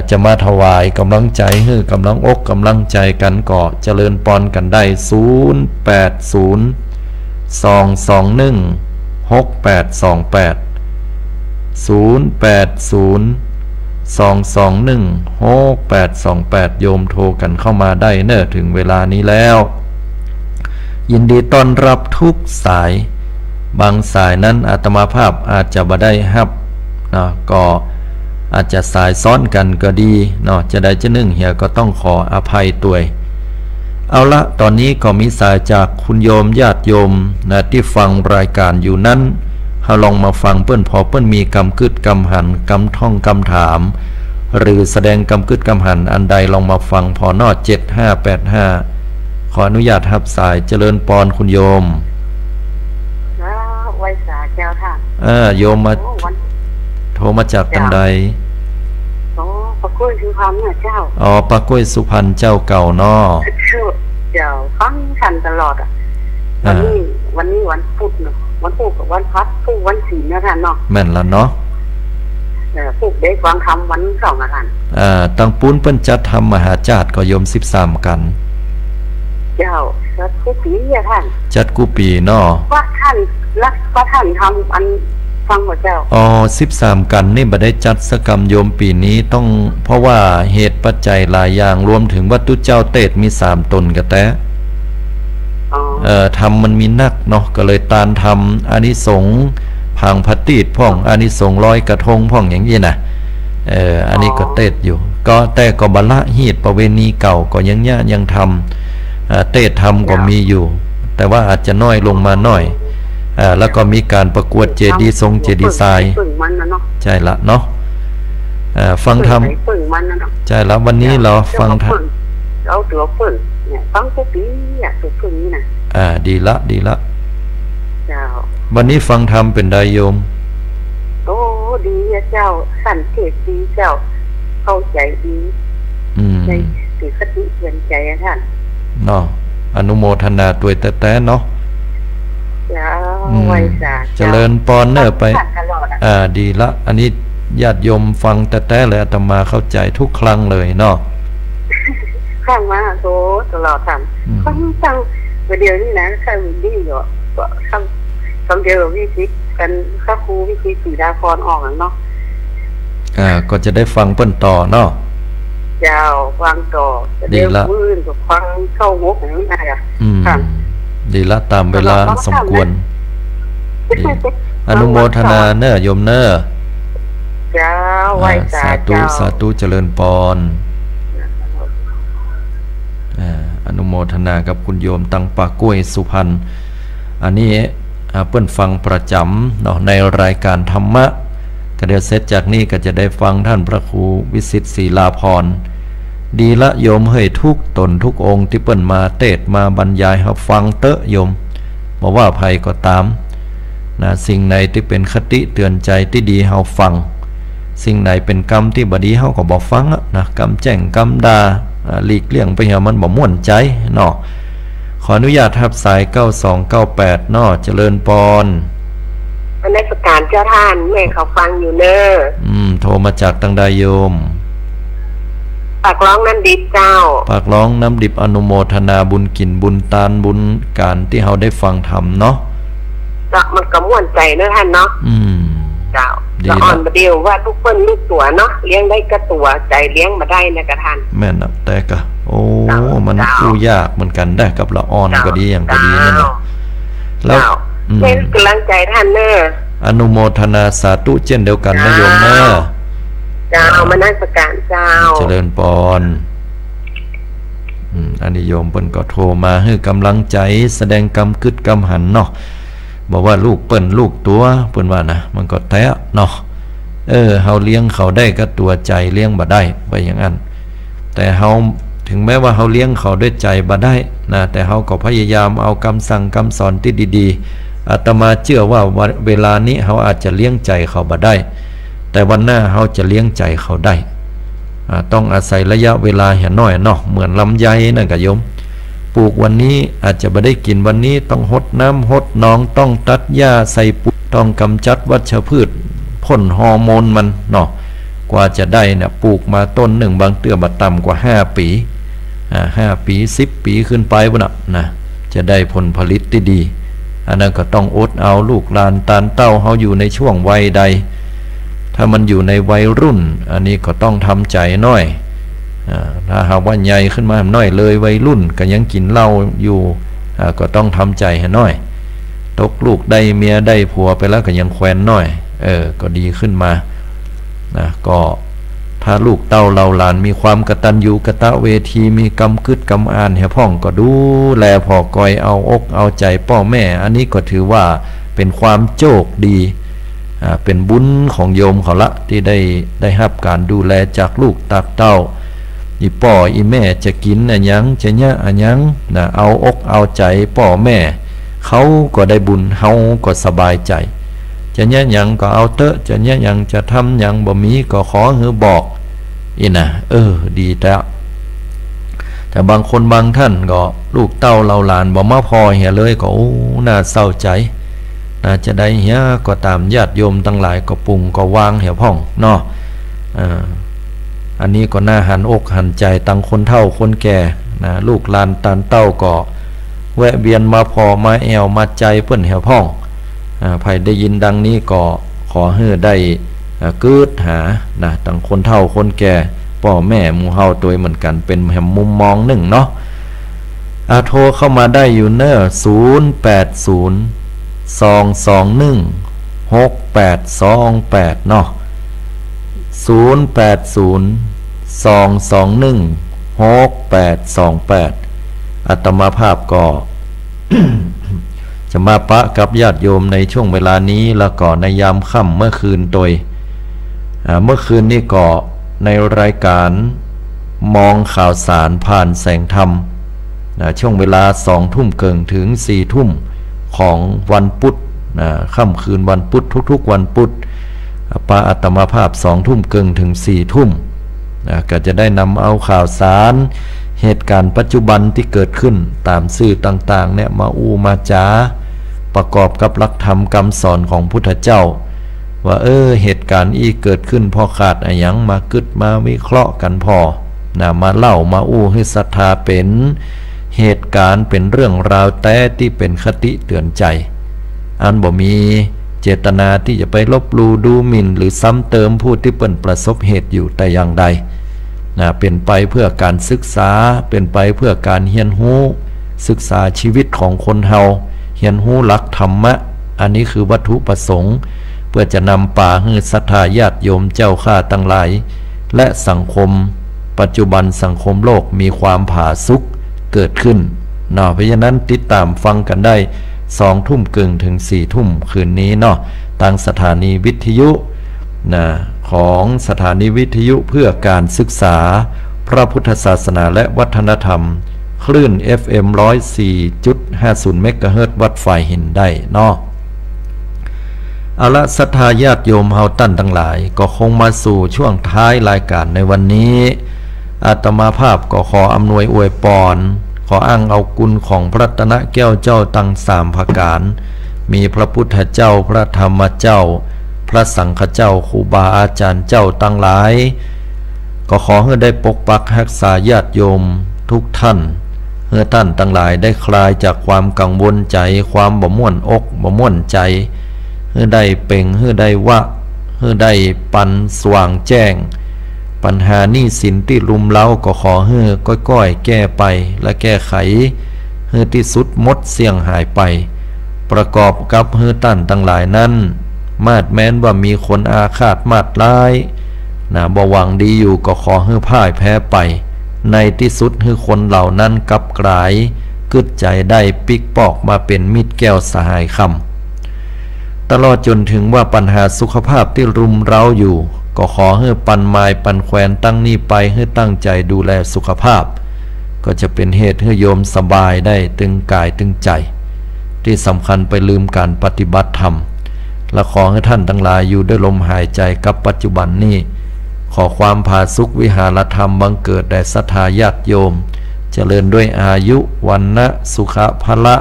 จะมาถวายกำลังใจให้กำลังอกกำลังใจกันก็เจริญปอนกันได้080-221-6828 โยมโทรกันเข้ามาได้ถึงเวลานี้แล้วยินดีต้อนรับทุกสายบางสายนั้นอาตมาภาพอาจจะบ่ได้รับนะก็อาจจะสายซ้อนกันก็ดีเนาะจะได้จะนึ่งเฮียก็ต้องขออภัยตัวเอาละตอนนี้ก็มีสายจากคุณโยมญาติโยมนะที่ฟังรายการอยู่นั้นเฮาลองมาฟังเปิ้นพอเปิ้นมีกำกึดกำหันกำท่องกำถามหรือแสดงกำกึดกำหันอันใดลองมาฟังพอนอ7585ขออนุญาตรับสายเจริญปอนคุณโยมไว้สาเจ้าท่านโยมมาโทรมาจากตังใดปากกล้วยสุพรรณนะเจ้าปากกล้วยสุพรรณเจ้าเก่าเนาะเจ้าฟังทันตลอดวันนี้วันพุธเนาะวันพุธกับวันพัดพุธวันศีลนะท่านเนาะแม่นละเนาะพุธได้ฟังธรรมวัน2นะท่านตังปูนเปิ้นจัดทำมหาจารย์ก็โยม13กันเจ้าจัดกุปีท่านจัดกุปีเนาะว่าท่านทำอันฟังหัวเจ้า13กันนี่บ่ได้จัดสกรรมโยมปีนี้ต้องเพราะว่าเหตุปัจจัยหลายอย่างรวมถึงวัตถุเจ้าเตศมี3ตนกะแตทำมันมีนักเนาะก็เลยตานทำอานิสงส์พังพัตติดพ่องอานิสงส์100 กระทงพ่องอย่างนี้นะอันนี้ก็เตศอยู่ก็แต่ก็บละหีดประเวณีเก่าก็ยังทำเตศทำก็มีอยู่แต่ว่าอาจจะน้อยลงมาหน่อยแล้วก็มีการประกวดเจดีย์ทรงเจดีย์ทรายใช่ละเนาะฟังธรรมใช่ละวันนี้เราฟังธรรมเราตัวเปิ่นเนี่ยฟังกุปีตัวเปิ่นนี่นะดีละเจ้าวันนี้ฟังธรรมเป็นไดโยมโอ้ดีเจ้าสันเทศดีเจ้าเข้าใจดีในติดสติเตือนใจท่านเนาะอนุโมทนาตัวแต่เนาะเจริญปอนไปดีละอันนี้ญาติโยมฟังแต่เลยอาตมาเข้าใจทุกครั้งเลยเนาะข้างมาโซตลอดทำตั้งเดียวนี่นะข้างดีอยู่ก็คำเดียววิจิตกันข้าครูวิจิตศรีดาพรออกเนาะก็จะได้ฟังเปิ้นต่อเนาะยาวฟังต่อดีละมือกับฟังเข้างกอย่างนี้ค่ะดีละตามเวลาสมควรอนุโมทนาโยมจ้าไว้สาธุเจริญปอนอนุโมทนากับคุณโยมตังปากกล้วยสุพรรณอันนี้เปิ้นฟังประจำเนาะในรายการธรรมะก็เดี๋ยวเสร็จจากนี้ก็จะได้ฟังท่านพระครูวิสิทธิ์ศรีลาภรณ์ดีละโยมเฮ้ยทุกตนทุกองค์ที่เปิ้นมาเทศมาบรรยายให้ฟังเตอะโยมบอกว่าภัยก็ตามนะสิ่งไหนที่เป็นคติเตือนใจที่ดีเฮาฟังสิ่งไหนเป็นกรรมที่บ่ดีเฮาก็บ่ฟังนะกรรมแจ้งกรรมด่าหลีกเลี่ยงไปให้มันบ่ม่วนใจเนาะขออนุญาตรับสาย9298เนาะเจริญปอนในสการเจ้าท่านแม่เขาฟังอยู่โทรมาจากตังใดโยมปากร้องน้ำดิบเจ้าปากร้องน้ำดิบอนุโมทนาบุญกินบุญตานบุญการที่เฮาได้ฟังธรรมเนาะมันก็ม่วนใจนะท่านเนาะเจ้า ดี ละอ่อ นะ นบ่เดียวว่าลูกเปิ้นลูกตัวเนาะเลี้ยงได้ก็ตัวใจเลี้ยงมาได้นะกะท่าน แม่นนะแต่ก็โอ้ เจ้า มัน เจ้า กู้ยากเหมือนกันได้กับละอ่อนก็ดีอย่างก็ดีนั่นน่ะ เจ้า แล้วอืม เป็นกำลังใจท่านเนอะ อนุโมทนาสาธุเช่นเดียวกันนะโยมนะ เจ้ามานั่งประการเจ้า เจริญปอนอันนี้โยมเปิ้นก็โทรมาให้กำลังใจแสดงกำกึดกำหันเนาะบอกว่าลูกเปิ้นลูกตัวเปิ้นว่านะมันก็แท้เนาะเฮาเลี้ยงเขาได้ก็ตัวใจเลี้ยงบ่ได้ไปอย่างนั้นแต่เฮาถึงแม้ว่าเฮาเลี้ยงเขาด้วยใจบ่ได้นะแต่เฮาก็พยายามเอาคำสั่งคำสอนที่ดีๆอาตมาเชื่อว่าเวลานี้เฮาอาจจะเลี้ยงใจเขาบ่ได้ แต่วันหน้าเฮาจะเลี้ยงใจเขาได้ต้องอาศัยระยะเวลาเห็นน้อยเนาะเหมือนลำไยนั่นก็โยมปลูกวันนี้อาจจะไม่ได้กินวันนี้ต้องหดน้ำหดหนองต้องตัดหญ้าใส่ปุ๋ยต้องกำจัดวัชพืชพ่นฮอร์โมนมันเนาะกว่าจะได้เนี่ยปลูกมาต้นหนึ่งบางเตื้อมาต่ำกว่า5 ปี5 ปี10 ปีขึ้นไปบ่นะจะได้ผลผลิตที่ดีอันนั้นก็ต้องอดเอาลูกหลานตานเต้าเฮาอยู่ในช่วงวัยใดถ้ามันอยู่ในวัยรุ่นอันนี้ก็ต้องทำใจน้อยถ้าหากว่าใหญ่ขึ้นมาน้อยเลยวัยรุ่นก็ยังกินเหล้าอยู่ก็ต้องทำใจให้น้อยตกลูกได้เมียได้ผัวไปแล้วก็ยังแควนน้อยก็ดีขึ้นมานะก็ถ้าลูกเต้าเราหลานมีความกตัญญูกตเวทีมีกำกึดกำอ่านให้พ่องก็ดูแลพ่อกอยเอาอกเอาใจพ่อแม่อันนี้ก็ถือว่าเป็นความโชคดีเป็นบุญของโยมเขาละที่ได้รับการดูแลจากลูกตากเต้าอีพ่ออีแม่จะกินอันยังจะเนี่ยอันยังนะเอาอกเอาใจพ่อแม่เขาก็ได้บุญเฮาก็สบายใจจะเนี่ยยังก็เอาเตอะจะเนี่ยยังจะทำยังบ่มีก็ขอให้บอกอีนะดีแต่บางคนบางท่านก็ลูกเต้าเราหลานบ่มาพอเหียเลยก็น่าเศร้าใจจะได้เหี้ยก็ตามญาติโยมทั้งหลายก็ปรุงก็วางเหี่ยวพ่องเนาะอันนี้ก็น่าหันอกหันใจตั้งคนเฒ่าคนแก่นะลูกหลานตานเต้าก็แวะเวียนมาพอมาแอวมาใจเปิ้นเหี่ยวพ่องใครได้ยินดังนี้ก็ขอให้ได้เกิดหานะตั้งคนเฒ่าคนแก่พ่อแม่หมู่เฮาตัวเหมือนกันเป็นแห่งมุมมองหนึ่งเนาะโทรเข้ามาได้อยู่เนอะ080-221-6828เนาะ080-221-6828อาตมาภาพก็ จะมาปะกับญาติโยมในช่วงเวลานี้แล้วก็ในยามค่ำเมื่อคืนโดยเมื่อคืนนี้ก็ในรายการมองข่าวสารผ่านแสงธรรมช่วงเวลา20:00 นถึง4:00 นของวันพุธค่ำคืนวันพุธทุกๆวันพุธปาอาตมาภาพ20:00 นถึง4:00 นก็จะได้นำเอาข่าวสารเหตุการณ์ปัจจุบันที่เกิดขึ้นตามสื่อต่างๆเนี่ยมามาจาประกอบกับหลักธรรมคำสอนของพุทธเจ้าว่าเหตุการณ์เกิดขึ้นพอขาดอะไรยังมากึดมาวิเคราะห์กันพอมาเล่ามาให้ศรัทธาเป็นเหตุการณ์เป็นเรื่องราวแต่ที่เป็นคติเตือนใจอันบ่มีเจตนาที่จะไปลบลู่ดูหมิ่นหรือซ้ำเติมผู้ที่เป็นประสบเหตุอยู่แต่อย่างใดเป็นไปเพื่อการศึกษาเป็นไปเพื่อการเรียนรู้ศึกษาชีวิตของคนเฮาเรียนรู้หลักธรรมะอันนี้คือวัตถุประสงค์เพื่อจะนำป่าให้ศรัทธาญาติโยมเจ้าข้าทั้งหลายและสังคมปัจจุบันสังคมโลกมีความผาสุกเกิดขึ้นเพราะฉะนั้นติดตามฟังกันได้20:00 นถึง4:00 นคืนนี้เนาะทางสถานีวิทยุของสถานีวิทยุเพื่อการศึกษาพระพุทธศาสนาและวัฒนธรรมคลื่น FM 104.50 เมกะเฮิรตซ์วัดฝ่ายหินได้เนาะเอาละศรัทธาญาติโยมเฮาตั้นทั้งหลายก็คงมาสู่ช่วงท้ายรายการในวันนี้อาตมาภาพก็ขออำนวยอวยพรขออ้างเอากุลของพระรัตนแก้วเจ้าตั้ง3ประการมีพระพุทธเจ้าพระธรรมเจ้าพระสังฆเจ้าครูบาอาจารย์เจ้าตั้งหลายก็ขอให้ได้ปกปักรักษาญาติโยมทุกท่านให้ท่านทั้งหลายได้คลายจากความกังวลใจความบ่ม่วนอกบ่ม่วนใจให้ได้เป่งให้ได้วะใ เพื่อได้ปันสว่างแจ้งปัญหาหนี้สินที่รุมเร้าก็ขอเฮือก้อยๆแก้ไปและแก้ไขเฮือที่สุดมดเสี่ยงหายไปประกอบกับเฮือตั้นทั้งหลายนั้นมาดแม้นว่ามีคนอาฆาตมาดร้ายบ่หวังดีอยู่ก็ขอเฮือพ่ายแพ้ไปในที่สุดเฮือคนเหล่านั้นกลับกลายกึดใจได้ปิกปอกมาเป็นมิตรแก้วสหายคำตลอดจนถึงว่าปัญหาสุขภาพที่รุมเร้าอยู่ก็ขอให้ปันไม้ปันแควนตั้งนี้ไปให้ตั้งใจดูแลสุขภาพก็จะเป็นเหตุให้โยมสบายได้ตึงกายตึงใจที่สำคัญไปลืมการปฏิบัติธรรมและขอให้ท่านทั้งหลายอยู่ด้วยลมหายใจกับปัจจุบันนี้ขอความผาสุกวิหารธรรมบังเกิดแด่ศรัทธาญาติโยมเจริญด้วยอายุวันนะสุขภละ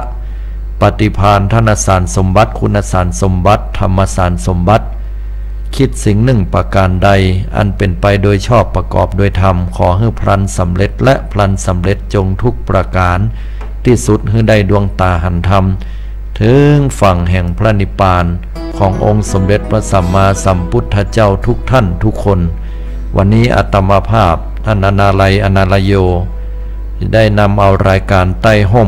ปฏิภาณธนสารสมบัติคุณสารสมบัติธรรมสารสมบัติคิดสิ่งหนึ่งประการใดอันเป็นไปโดยชอบประกอบโดยธรรมขอให้พลันสำเร็จและพลันสำเร็จจงทุกประการที่สุดให้ได้ดวงตาหันธรรมถึงฝั่งแห่งพระนิพพานขององค์สมเด็จพระสัมมาสัมพุทธเจ้าทุกท่านทุกคนวันนี้อาตมาภาพท่านอนาลัยอนาลโยได้นำเอารายการใต้ห่ม